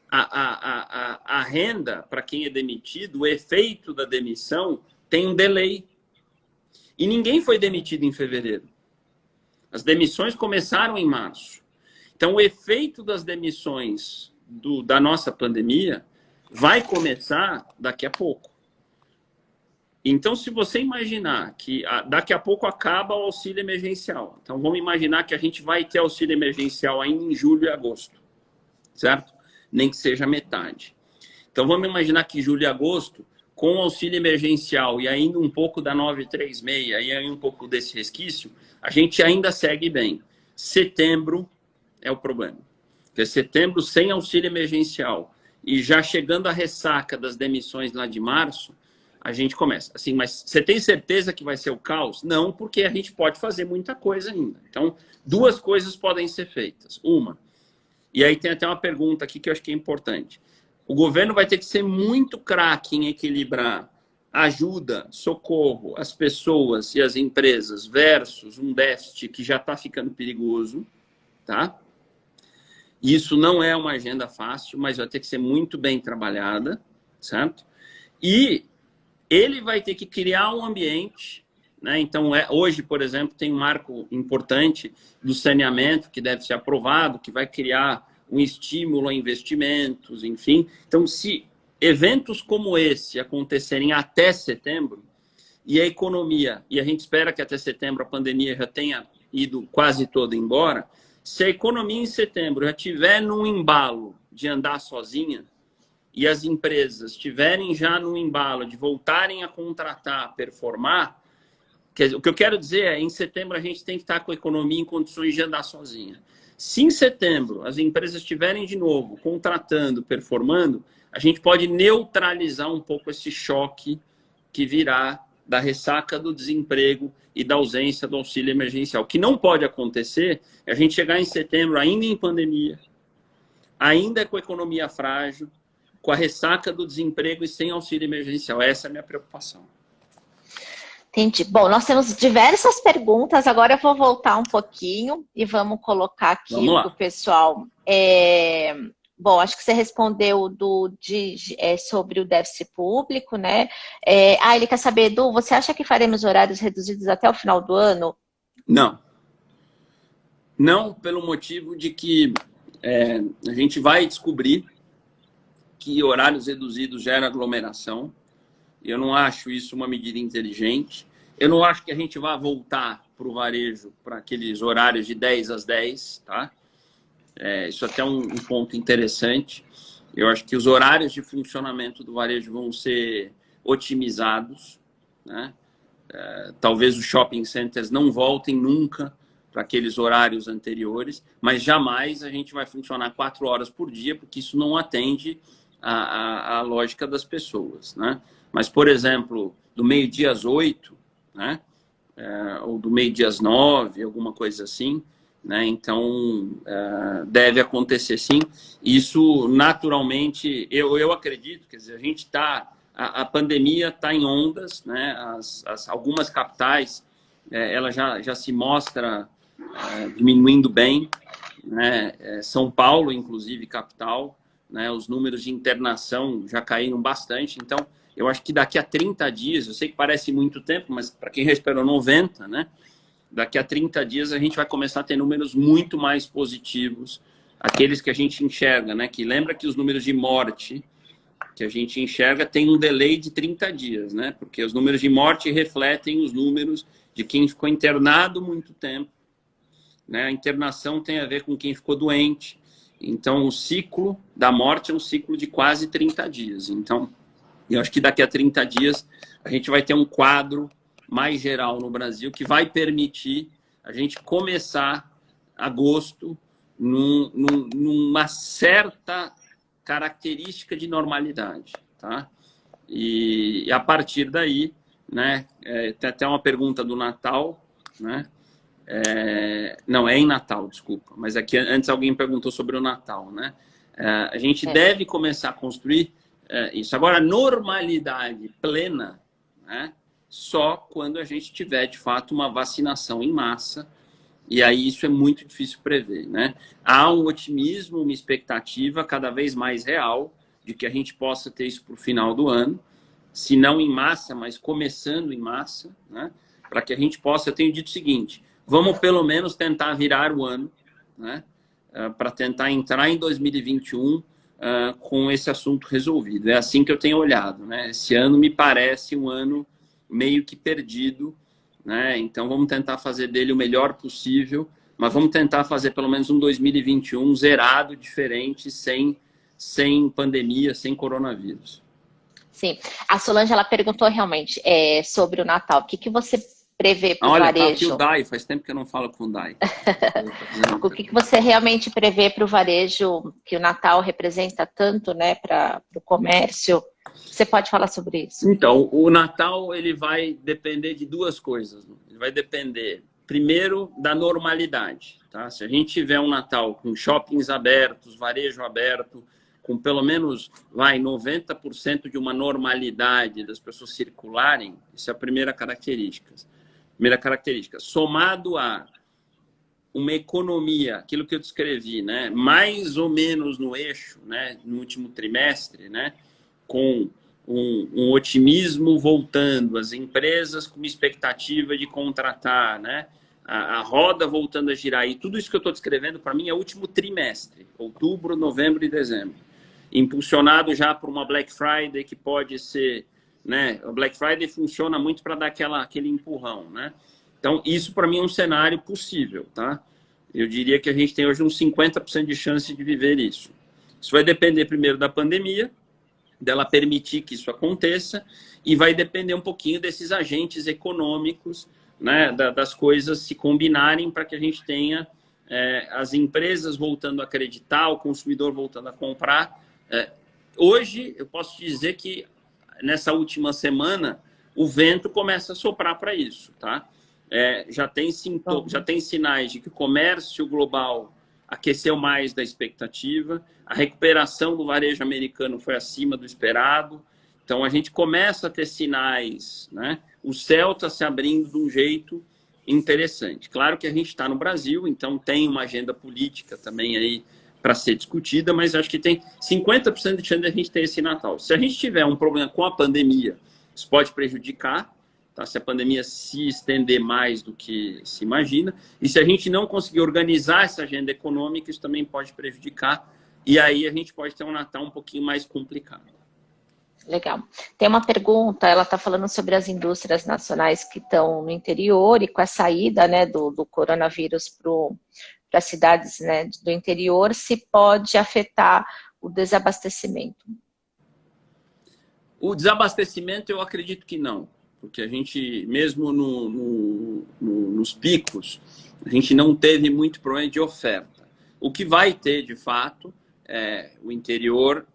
A renda, para quem é demitido, o efeito da demissão tem um delay. E ninguém foi demitido em fevereiro. As demissões começaram em março. Então, o efeito das demissões da nossa pandemia vai começar daqui a pouco. Então, se você imaginar que daqui a pouco acaba o auxílio emergencial. Então, vamos imaginar que a gente vai ter auxílio emergencial ainda em julho e agosto, certo? Nem que seja metade. Então, vamos imaginar que julho e agosto, com o auxílio emergencial e ainda um pouco da 936 e aí um pouco desse resquício, a gente ainda segue bem. Setembro é o problema. Porque setembro sem auxílio emergencial e já chegando a ressaca das demissões lá de março, a gente começa. Assim, mas você tem certeza que vai ser o caos? Não, porque a gente pode fazer muita coisa ainda. Então, duas coisas podem ser feitas. Uma, e aí tem até uma pergunta aqui que eu acho que é importante. O governo vai ter que ser muito craque em equilibrar ajuda, socorro às pessoas e às empresas versus um déficit que já está ficando perigoso, tá? Isso não é uma agenda fácil, mas vai ter que ser muito bem trabalhada, certo? E ele vai ter que criar um ambiente, né? Então, hoje, por exemplo, tem um marco importante do saneamento que deve ser aprovado, que vai criar um estímulo a investimentos, enfim. Então, se eventos como esse acontecerem até setembro, e a economia, e a gente espera que até setembro a pandemia já tenha ido quase toda embora, se a economia em setembro já estiver num embalo de andar sozinha, e as empresas estiverem já no embalo de voltarem a contratar, performar, o que eu quero dizer é, em setembro a gente tem que estar com a economia em condições de andar sozinha. Se em setembro as empresas estiverem de novo contratando, performando, a gente pode neutralizar um pouco esse choque que virá da ressaca do desemprego e da ausência do auxílio emergencial. O que não pode acontecer é a gente chegar em setembro ainda em pandemia, ainda com a economia frágil, com a ressaca do desemprego e sem auxílio emergencial. Essa é a minha preocupação. Entendi. Bom, nós temos diversas perguntas. Agora eu vou voltar um pouquinho e vamos colocar aqui para o pessoal. Bom, acho que você respondeu sobre o déficit público, né? Ele quer saber, Edu, você acha que faremos horários reduzidos até o final do ano? Não. Não, pelo motivo de que a gente vai descobrir que horários reduzidos gera aglomeração. Eu não acho isso uma medida inteligente. Eu não acho que a gente vá voltar para o varejo, para aqueles horários de 10 às 10, tá? Isso até é um ponto interessante. Eu acho que os horários de funcionamento do varejo vão ser otimizados, né? Talvez os shopping centers não voltem nunca para aqueles horários anteriores, mas jamais a gente vai funcionar 4 horas por dia, porque isso não atende à lógica das pessoas, né? Mas, por exemplo, do meio-dia às 8, né? Ou do meio-dia às 9, alguma coisa assim, né? Então, deve acontecer sim. Isso, naturalmente, eu acredito, quer dizer, a gente está... A pandemia está em ondas, né? Algumas capitais, ela já se mostra diminuindo bem, né? São Paulo, inclusive, capital, né? Os números de internação já caíram bastante. Então, eu acho que daqui a 30 dias, eu sei que parece muito tempo, mas para quem já esperou 90, né? Daqui a 30 dias a gente vai começar a ter números muito mais positivos, aqueles que a gente enxerga, né? Que lembra que os números de morte que a gente enxerga tem um delay de 30 dias, né? Porque os números de morte refletem os números de quem ficou internado muito tempo, né? A internação tem a ver com quem ficou doente. Então, o ciclo da morte é um ciclo de quase 30 dias. Então, eu acho que daqui a 30 dias a gente vai ter um quadro mais geral no Brasil que vai permitir a gente começar agosto numa certa característica de normalidade, tá? E a partir daí, né? Tem até uma pergunta do Natal, né? Não, é em Natal, desculpa. Mas aqui antes alguém perguntou sobre o Natal, né? A gente deve começar a construir isso. Agora, normalidade plena, né? Só quando a gente tiver, de fato, uma vacinação em massa. E aí isso é muito difícil prever, né? Há um otimismo, uma expectativa cada vez mais real de que a gente possa ter isso para o final do ano, se não em massa, mas começando em massa, né? Para que a gente possa, eu tenho dito o seguinte, vamos pelo menos tentar virar o ano, né? Para tentar entrar em 2021 com esse assunto resolvido. É assim que eu tenho olhado, né? Esse ano me parece um ano meio que perdido, né? Então vamos tentar fazer dele o melhor possível, mas vamos tentar fazer pelo menos um 2021 zerado, diferente, sem pandemia, sem coronavírus. Sim, a Solange ela perguntou realmente sobre o Natal. O que você prevê para o Olha, varejo? tá aqui o Dai, faz tempo que eu não falo com o Dai. O que você realmente prevê para o varejo, que o Natal representa tanto, né, para o comércio? Você pode falar sobre isso? Então, o Natal ele vai depender de duas coisas. Ele vai depender, primeiro, da normalidade. Tá? Se a gente tiver um Natal com shoppings abertos, varejo aberto, com pelo menos 90% de uma normalidade das pessoas circularem, isso é a primeira característica. Somado a uma economia, aquilo que eu descrevi, né, mais ou menos no eixo, né, no último trimestre, né, com um otimismo voltando, as empresas com uma expectativa de contratar, né, a roda voltando a girar. E tudo isso que eu estou descrevendo, para mim, é o último trimestre, outubro, novembro e dezembro. Impulsionado já por uma Black Friday que pode ser... Né, a Black Friday funciona muito para dar aquele empurrão, né? Então, isso para mim é um cenário possível, tá? Eu diria que a gente tem hoje uns 50% de chance de viver isso. Isso vai depender primeiro da pandemia, dela permitir que isso aconteça, e vai depender um pouquinho desses agentes econômicos, né, das coisas se combinarem para que a gente tenha as empresas voltando a acreditar, o consumidor voltando a comprar. Hoje, eu posso te dizer que nessa última semana, o vento começa a soprar para isso, tá? Já tem sinais de que o comércio global aqueceu mais da expectativa, a recuperação do varejo americano foi acima do esperado, então a gente começa a ter sinais, né? O céu está se abrindo de um jeito interessante. Claro que a gente está no Brasil, então tem uma agenda política também aí para ser discutida, mas acho que tem 50% de chance de a gente ter esse Natal. Se a gente tiver um problema com a pandemia, isso pode prejudicar, tá? Se a pandemia se estender mais do que se imagina, e se a gente não conseguir organizar essa agenda econômica, isso também pode prejudicar, e aí a gente pode ter um Natal um pouquinho mais complicado. Legal. Tem uma pergunta, ela está falando sobre as indústrias nacionais que estão no interior e com a saída, né, do coronavírus para para as cidades, né, do interior, se pode afetar o desabastecimento. O desabastecimento eu acredito que não, porque a gente, mesmo nos picos, a gente não teve muito problema de oferta. O que vai ter, de fato, é o interior,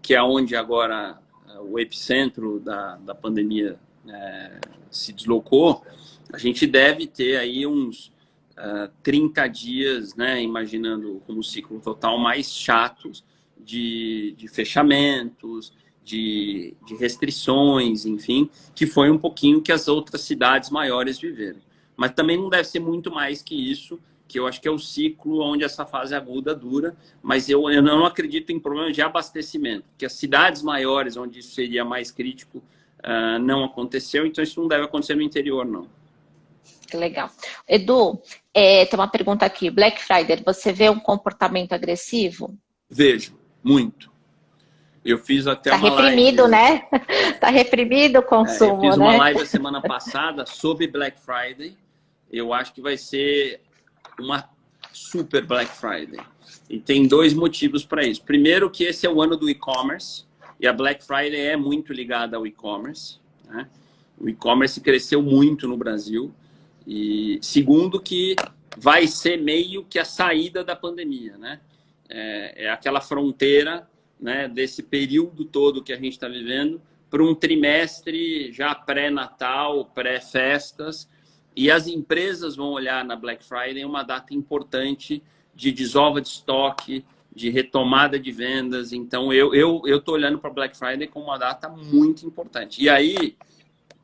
que é onde agora o epicentro da pandemia se deslocou. A gente deve ter aí uns 30 dias, né, imaginando como ciclo total, mais chatos de fechamentos, de restrições, enfim, que foi um pouquinho que as outras cidades maiores viveram. Mas também não deve ser muito mais que isso, que eu acho que é o ciclo onde essa fase aguda dura, mas eu não acredito em problemas de abastecimento, porque as cidades maiores, onde isso seria mais crítico, não aconteceu, então isso não deve acontecer no interior, não. Legal. Edu, tem uma pergunta aqui. Black Friday, você vê um comportamento agressivo? Vejo, muito. Eu fiz até tá uma reprimido, live... né? Tá reprimido o consumo, eu fiz uma né? live a semana passada sobre Black Friday. Eu acho que vai ser uma super Black Friday. E tem 2 motivos para isso. Primeiro, que esse é o ano do e-commerce. E a Black Friday é muito ligada ao e-commerce, né? O e-commerce cresceu muito no Brasil. E segundo, que vai ser meio que a saída da pandemia, né? É aquela fronteira, né, desse período todo que a gente está vivendo para um trimestre já pré-natal, pré-festas, e as empresas vão olhar na Black Friday uma data importante de desova de estoque, de retomada de vendas. Então, eu estou olhando para a Black Friday como uma data muito importante. E aí,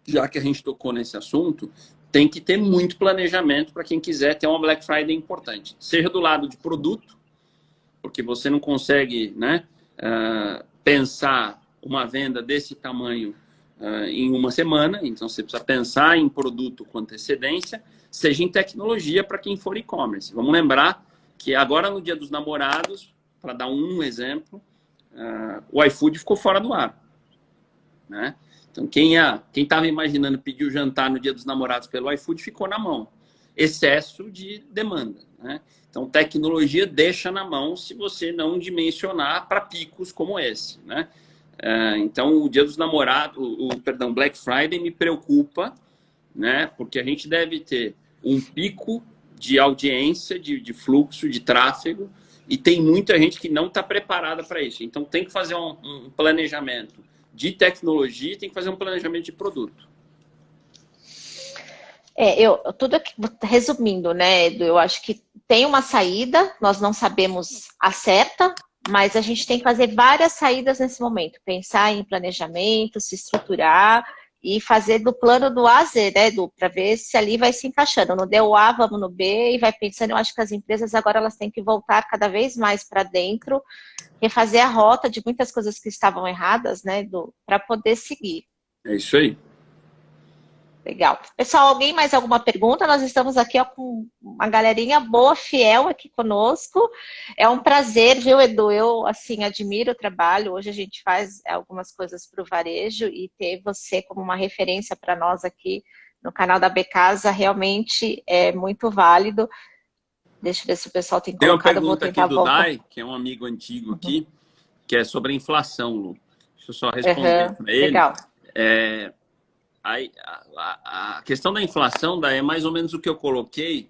já que a gente tocou nesse assunto, tem que ter muito planejamento para quem quiser ter uma Black Friday importante. Seja do lado de produto, porque você não consegue, né, pensar uma venda desse tamanho em uma semana, então você precisa pensar em produto com antecedência, seja em tecnologia para quem for e-commerce. Vamos lembrar que agora no Dia dos Namorados, para dar um exemplo, o iFood ficou fora do ar, né? Então quem estava imaginando pedir o jantar no Dia dos Namorados pelo iFood ficou na mão. Excesso de demanda, né? Então, tecnologia deixa na mão se você não dimensionar para picos como esse, né? Então, o Dia dos Namorados, Black Friday me preocupa, né? Porque a gente deve ter um pico de audiência, de fluxo, de tráfego, e tem muita gente que não está preparada para isso. Então, tem que fazer um planejamento de tecnologia, tem que fazer um planejamento de produto. Tudo aqui, resumindo, né, Edu, eu acho que tem uma saída, nós não sabemos a certa, mas a gente tem que fazer várias saídas nesse momento, pensar em planejamento, se estruturar e fazer do plano do A a Z, né, Edu, para ver se ali vai se encaixando. Não deu o A, vamos no B e vai pensando. Eu acho que as empresas agora elas têm que voltar cada vez mais para dentro, refazer a rota de muitas coisas que estavam erradas, né, Edu, para poder seguir. É isso aí. Legal. Pessoal, alguém mais alguma pergunta? Nós estamos aqui com uma galerinha boa, fiel aqui conosco. É um prazer, viu, Edu? Eu, assim, admiro o trabalho. Hoje a gente faz algumas coisas para o varejo e ter você como uma referência para nós aqui no canal da Becasa realmente é muito válido. Deixa eu ver se o pessoal tem colocado. Tem uma pergunta aqui do Dai, que é um amigo antigo aqui, que é sobre a inflação, Lu. Deixa eu só responder para ele. Legal. A questão da inflação é mais ou menos o que eu coloquei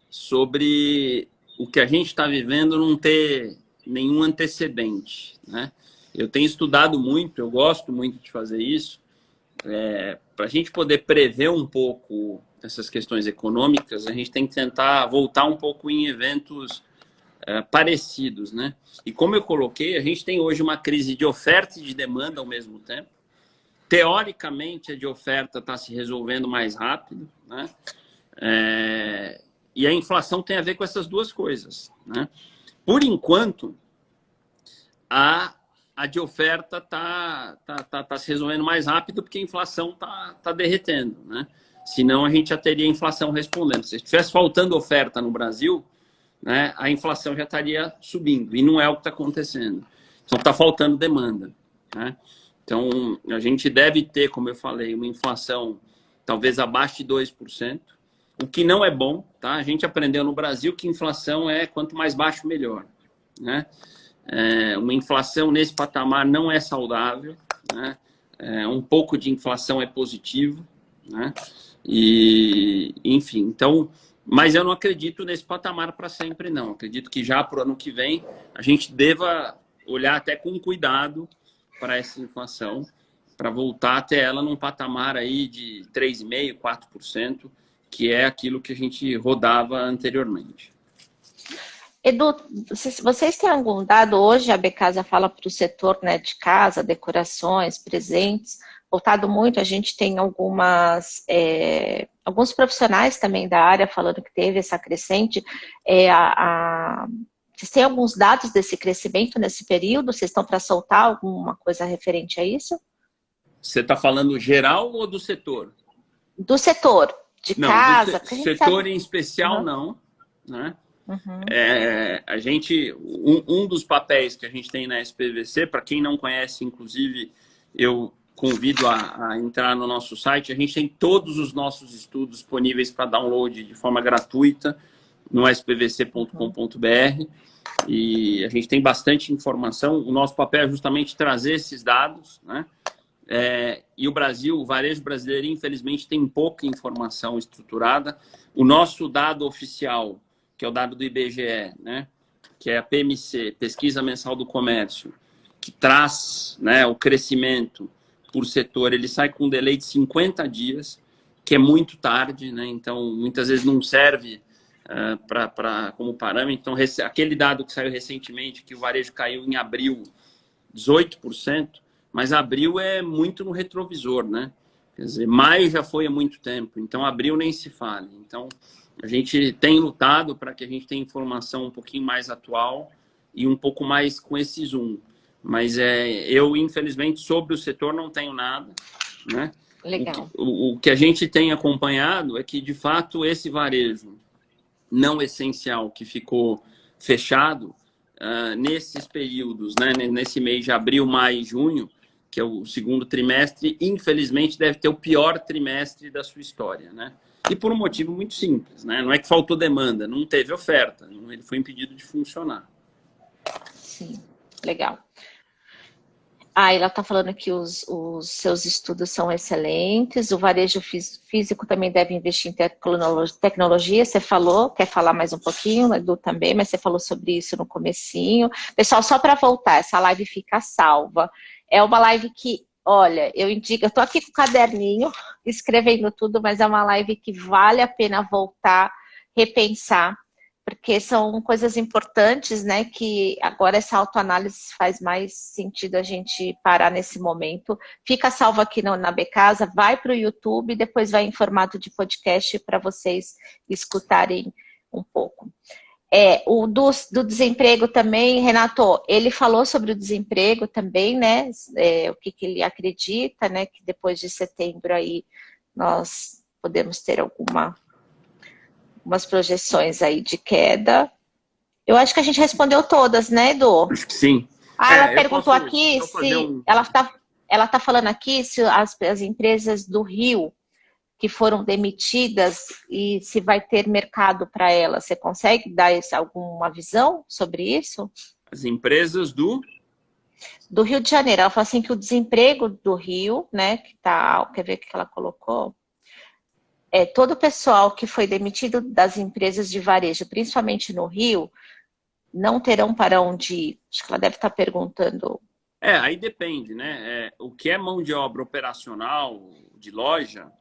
sobre o que a gente está vivendo não ter nenhum antecedente, né? Eu tenho estudado muito, eu gosto muito de fazer isso, para a gente poder prever um pouco essas questões econômicas, a gente tem que tentar voltar um pouco em eventos parecidos, né? E como eu coloquei, a gente tem hoje uma crise de oferta e de demanda ao mesmo tempo. Teoricamente, a de oferta está se resolvendo mais rápido, né? E a inflação tem a ver com essas duas coisas, né? Por enquanto, a de oferta tá se resolvendo mais rápido porque a inflação tá derretendo, né? Senão a gente já teria inflação respondendo. Se estivesse faltando oferta no Brasil, né, a inflação já estaria subindo, e não é o que está acontecendo. Então está faltando demanda, né? Então, a gente deve ter, como eu falei, uma inflação talvez abaixo de 2%. o que não é bom, tá? A gente aprendeu no Brasil que inflação é quanto mais baixo, melhor, né? Uma inflação nesse patamar não é saudável, né? Um pouco de inflação é positivo, né? E, enfim, então, mas eu não acredito nesse patamar para sempre, não. Acredito que já para o ano que vem a gente deva olhar até com cuidado para essa inflação, para voltar até ela num patamar aí de 3,5%, 4%, que é aquilo que a gente rodava anteriormente. Edu, vocês têm algum dado? Hoje a Becasa fala para o setor, né, de casa, decorações, presentes, voltado muito. A gente tem alguns profissionais também da área falando que teve essa crescente. Vocês têm alguns dados desse crescimento nesse período? Vocês estão para soltar alguma coisa referente a isso? Você está falando geral ou do setor? Do setor, de não, casa. Do setor em especial, uhum. Não, né? Uhum. A gente, um dos papéis que a gente tem na SPVC, para quem não conhece, inclusive, eu convido a entrar no nosso site. A gente tem todos os nossos estudos disponíveis para download de forma gratuita no spvc.com.br e a gente tem bastante informação. O nosso papel é justamente trazer esses dados, né? E o varejo brasileiro, infelizmente, tem pouca informação estruturada. O nosso dado oficial, que é o dado do IBGE, né, que é a PMC, Pesquisa Mensal do Comércio, que traz, né, o crescimento por setor, ele sai com um delay de 50 dias, que é muito tarde, né, então muitas vezes não serve como parâmetro. Então, aquele dado que saiu recentemente, que o varejo caiu em abril 18%, mas abril é muito no retrovisor, né? Quer dizer, maio já foi há muito tempo, então abril nem se fala. Então, a gente tem lutado para que a gente tenha informação um pouquinho mais atual e um pouco mais com esse zoom. Mas eu, infelizmente, sobre o setor não tenho nada, né? Legal. O que a gente tem acompanhado é que, de fato, esse varejo não essencial que ficou fechado nesses períodos, né? Nesse mês de abril, maio e junho, que é o segundo trimestre, infelizmente deve ter o pior trimestre da sua história, né? E por um motivo muito simples, né? Não é que faltou demanda, não teve oferta, ele foi impedido de funcionar. Sim, legal. Ela está falando que os seus estudos são excelentes, o varejo físico também deve investir em tecnologia, você falou, quer falar mais um pouquinho, Edu também, mas você falou sobre isso no comecinho. Pessoal, só para voltar, essa live fica salva. É uma live que, olha, eu indico, eu estou aqui com o caderninho, escrevendo tudo, mas é uma live que vale a pena voltar, repensar, porque são coisas importantes, né, que agora essa autoanálise faz mais sentido a gente parar nesse momento. Fica salvo aqui na Becasa, vai para o YouTube, depois vai em formato de podcast para vocês escutarem um pouco. O do desemprego também, Renato, ele falou sobre o desemprego também, né, o que ele acredita, né, que depois de setembro aí nós podemos ter umas projeções aí de queda. Eu acho que a gente respondeu todas, né, Edu? Acho que sim. Ela perguntou aqui se... Ela tá falando aqui se as empresas do Rio que foram demitidas e se vai ter mercado para elas. Você consegue dar alguma visão sobre isso? As empresas do Rio de Janeiro. Ela falou assim que o desemprego do Rio, né, que tá... Quer ver o que ela colocou? Todo o pessoal que foi demitido das empresas de varejo, principalmente no Rio, não terão para onde ir. Acho que ela deve estar perguntando. Aí depende, né? O que é mão de obra operacional de loja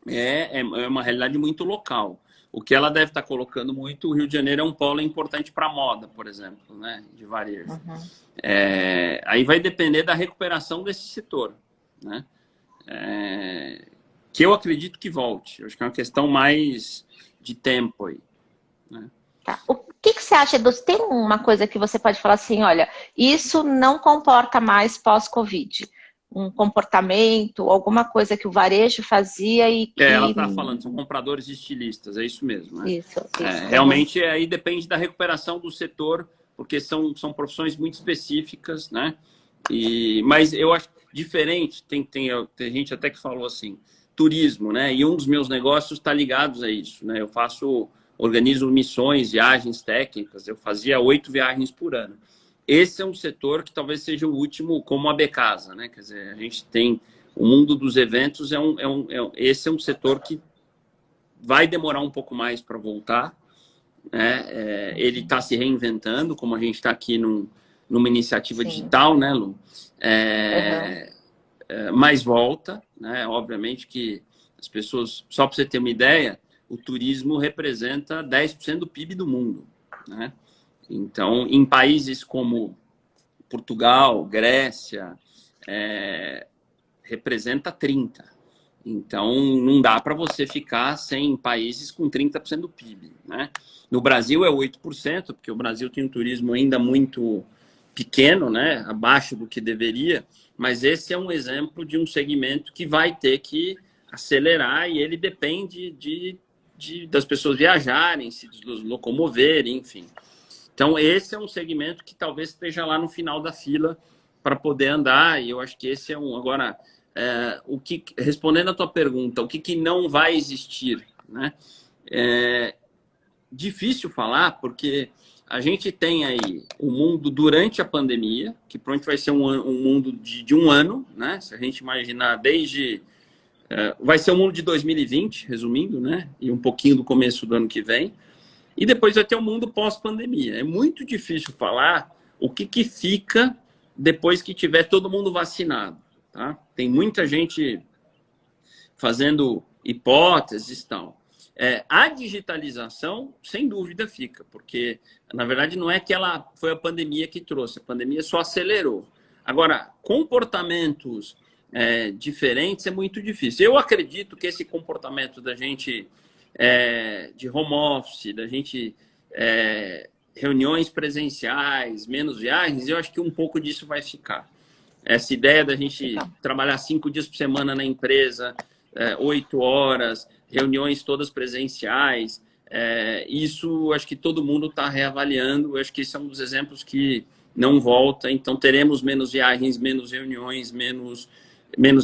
é uma realidade muito local. O que ela deve estar colocando muito, o Rio de Janeiro é um polo importante para moda, por exemplo, né? De varejo. Uhum. Aí vai depender da recuperação desse setor, né? Que eu acredito que volte. Eu acho que é uma questão mais de tempo aí, né? Tá. O que você acha, Edu? Tem uma coisa que você pode falar assim, olha, isso não comporta mais pós-Covid. Um comportamento, alguma coisa que o varejo fazia e que... Ela está falando, são compradores e estilistas, é isso mesmo, né? Isso. Realmente, aí depende da recuperação do setor, porque são profissões muito específicas, né? Mas eu acho diferente, tem gente até que falou assim, turismo, né? E um dos meus negócios está ligado a isso, né? Organizo missões, viagens técnicas, eu fazia 8 viagens por ano. Esse é um setor que talvez seja o último, como a Becasa, né? Quer dizer, a gente tem o mundo dos eventos, esse é um setor que vai demorar um pouco mais para voltar, né? Ele está se reinventando, como a gente está aqui numa iniciativa Sim. digital, né, Lu? Mas volta, né? Obviamente que as pessoas, só para você ter uma ideia, o turismo representa 10% do PIB do mundo, né? Então, em países como Portugal, Grécia, representa 30%. Então, não dá para você ficar sem países com 30% do PIB, né? No Brasil é 8%, porque o Brasil tem um turismo ainda muito pequeno, né? Abaixo do que deveria, mas esse é um exemplo de um segmento que vai ter que acelerar e ele depende das pessoas viajarem, se locomoverem, enfim. Então, esse é um segmento que talvez esteja lá no final da fila para poder andar, e eu acho que esse é um... Agora, respondendo a tua pergunta, o que não vai existir, né? É difícil falar, porque a gente tem aí o mundo durante a pandemia, que provavelmente vai ser um mundo de um ano, né? Se a gente imaginar vai ser o mundo de 2020, resumindo, né? E um pouquinho do começo do ano que vem. E depois vai ter o mundo pós-pandemia. É muito difícil falar o que fica depois que tiver todo mundo vacinado. Tá? Tem muita gente fazendo hipóteses e tal. A digitalização, sem dúvida, fica, porque, na verdade, não é que foi a pandemia que trouxe, a pandemia só acelerou. Agora, comportamentos diferentes é muito difícil. Eu acredito que esse comportamento da gente de home office, da gente reuniões presenciais, menos viagens, eu acho que um pouco disso vai ficar. Essa ideia da gente trabalhar 5 dias por semana na empresa, 8 horas, reuniões todas presenciais, isso acho que todo mundo está reavaliando. Eu acho que esse é um dos exemplos que não volta. Então, teremos menos viagens, menos reuniões, menos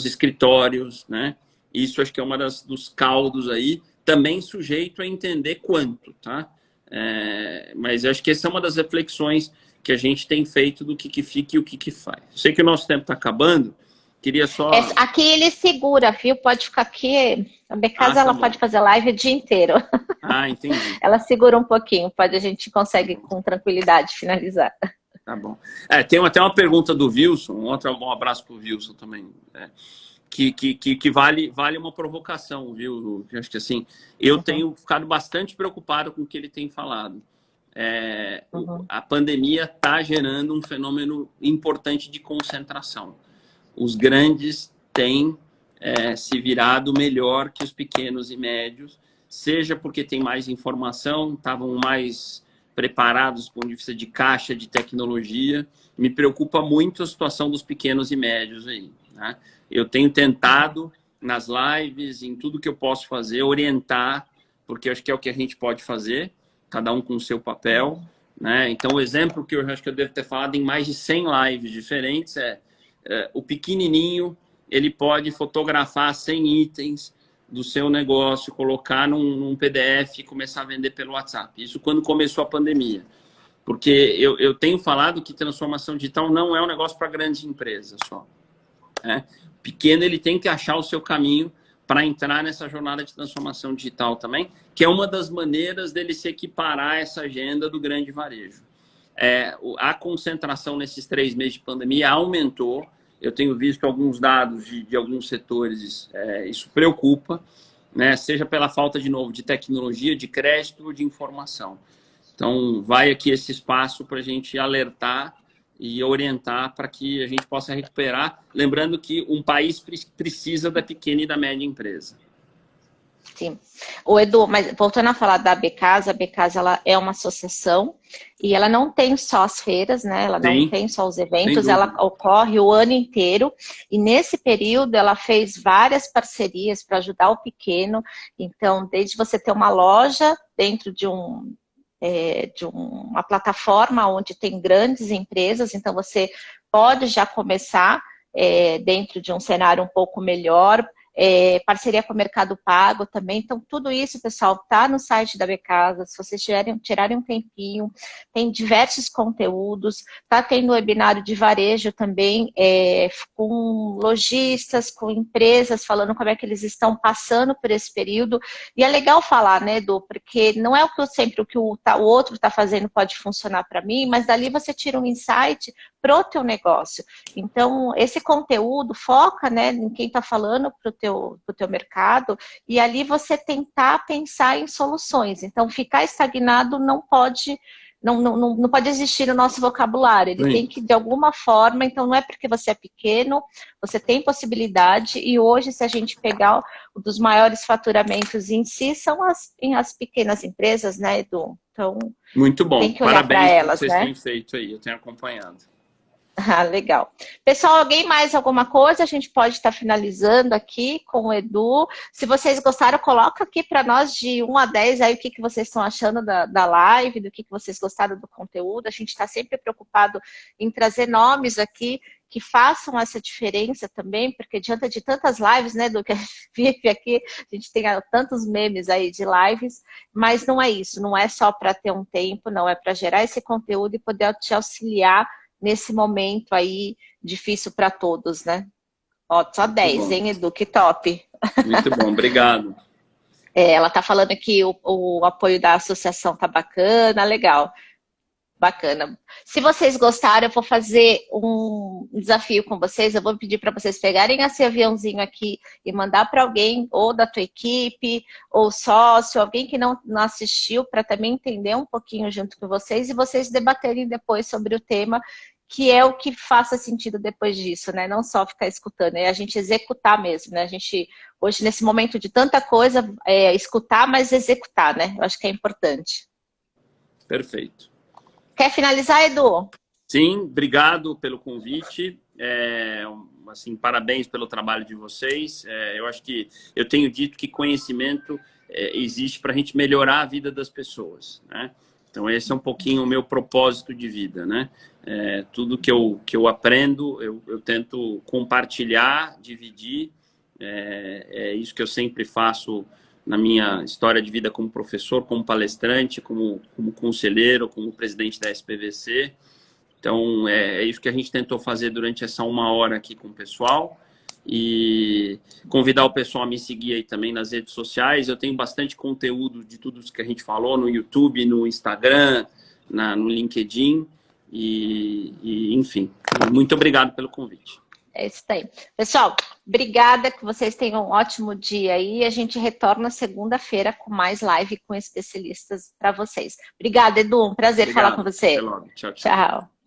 escritórios, né? Isso acho que é uma dos caudos aí, também sujeito a entender quanto, tá? Mas acho que essa é uma das reflexões que a gente tem feito do que fica e o que faz. Sei que o nosso tempo está acabando, queria só... Aqui ele segura, viu? Pode ficar aqui. A Becasa, ela pode fazer live o dia inteiro. Entendi. Ela segura um pouquinho, a gente consegue com tranquilidade finalizar. Tá bom. Tem até uma pergunta do Wilson, um abraço para o Wilson também, que vale uma provocação, viu? Eu acho que assim, eu tenho ficado bastante preocupado com o que ele tem falado. A pandemia está gerando um fenômeno importante de concentração. Os grandes têm se virado melhor que os pequenos e médios, seja porque tem mais informação, estavam mais preparados do ponto de vista de caixa, de tecnologia. Me preocupa muito a situação dos pequenos e médios aí, né? Eu tenho tentado, nas lives, em tudo que eu posso fazer, orientar, porque eu acho que é o que a gente pode fazer, cada um com o seu papel, né? Então, o exemplo que eu acho que eu devo ter falado em mais de 100 lives diferentes o pequenininho, ele pode fotografar 100 itens do seu negócio, colocar num PDF e começar a vender pelo WhatsApp. Isso quando começou a pandemia. Porque eu tenho falado que transformação digital não é um negócio para grandes empresas só. Pequeno, ele tem que achar o seu caminho para entrar nessa jornada de transformação digital também, que é uma das maneiras dele se equiparar a essa agenda do grande varejo. A concentração nesses 3 meses de pandemia aumentou. Eu tenho visto alguns dados de alguns setores, isso preocupa, né? Seja pela falta, de novo, de tecnologia, de crédito ou de informação. Então, vai aqui esse espaço para a gente alertar e orientar para que a gente possa recuperar. Lembrando que um país precisa da pequena e da média empresa. Sim. O Edu, mas voltando a falar da Becasa, a Becasa ela é uma associação e ela não tem só as feiras, né? Ela não tem só os eventos, ela ocorre o ano inteiro e nesse período ela fez várias parcerias para ajudar o pequeno. Então, desde você ter uma loja dentro de uma plataforma onde tem grandes empresas, então você pode já começar dentro de um cenário um pouco melhor, parceria com o Mercado Pago também. Então, tudo isso, pessoal, tá no site da Becasa. Se vocês tirarem um tempinho, tem diversos conteúdos, tá tendo webinário de varejo também, com lojistas, com empresas, falando como é que eles estão passando por esse período. E é legal falar, né, Edu, porque não é o que o outro está fazendo pode funcionar para mim, mas dali você tira um insight pro teu negócio. Então, esse conteúdo foca, né, em quem está falando pro teu mercado, e ali você tentar pensar em soluções. Então, ficar estagnado não pode existir no nosso vocabulário. Ele tem que, de alguma forma, então não é porque você é pequeno, você tem possibilidade, e hoje, se a gente pegar um dos maiores faturamentos em si, são as pequenas empresas, né, Edu? Então, muito bom. Tem que olhar para elas, vocês né? têm feito aí, eu tenho acompanhado. Ah, legal. Pessoal, alguém mais alguma coisa? A gente pode estar finalizando aqui com o Edu. Se vocês gostaram, coloca aqui para nós de 1 a 10 aí o que vocês estão achando da live, do que vocês gostaram do conteúdo. A gente está sempre preocupado em trazer nomes aqui que façam essa diferença também, porque diante de tantas lives, né, do que a gente vive aqui, a gente tem tantos memes aí de lives, mas não é isso, não é só para ter um tempo, não, é para gerar esse conteúdo e poder te auxiliar nesse momento aí difícil para todos, né? Ó, só 10, hein, Edu? Que top. Muito bom, obrigado. Ela tá falando que o apoio da associação tá bacana, legal. Bacana. Se vocês gostaram, eu vou fazer um desafio com vocês. Eu vou pedir para vocês pegarem esse aviãozinho aqui e mandar para alguém, ou da tua equipe, ou sócio, alguém que não assistiu, para também entender um pouquinho junto com vocês, e vocês debaterem depois sobre o tema, que é o que faça sentido depois disso, né? Não só ficar escutando, é a gente executar mesmo, né? A gente, hoje, nesse momento de tanta coisa, escutar, mas executar, né? Eu acho que é importante. Perfeito. Quer finalizar, Edu? Sim, obrigado pelo convite. Assim, parabéns pelo trabalho de vocês. Eu acho que eu tenho dito que conhecimento existe para a gente melhorar a vida das pessoas, né? Então, esse é um pouquinho o meu propósito de vida, né? Tudo que eu aprendo, eu tento compartilhar, dividir. É isso que eu sempre faço na minha história de vida como professor, como palestrante, como conselheiro, como presidente da SPVC. Então, é isso que a gente tentou fazer durante essa 1 hora aqui com o pessoal. E convidar o pessoal a me seguir aí também nas redes sociais. Eu tenho bastante conteúdo de tudo isso que a gente falou no YouTube, no Instagram, no LinkedIn. E enfim, muito obrigado pelo convite. É isso aí. Pessoal, obrigada, que vocês tenham um ótimo dia aí. A gente retorna segunda-feira com mais live com especialistas para vocês. Obrigada, Edu. Um prazer falar com você. Até logo. Tchau, tchau. Tchau.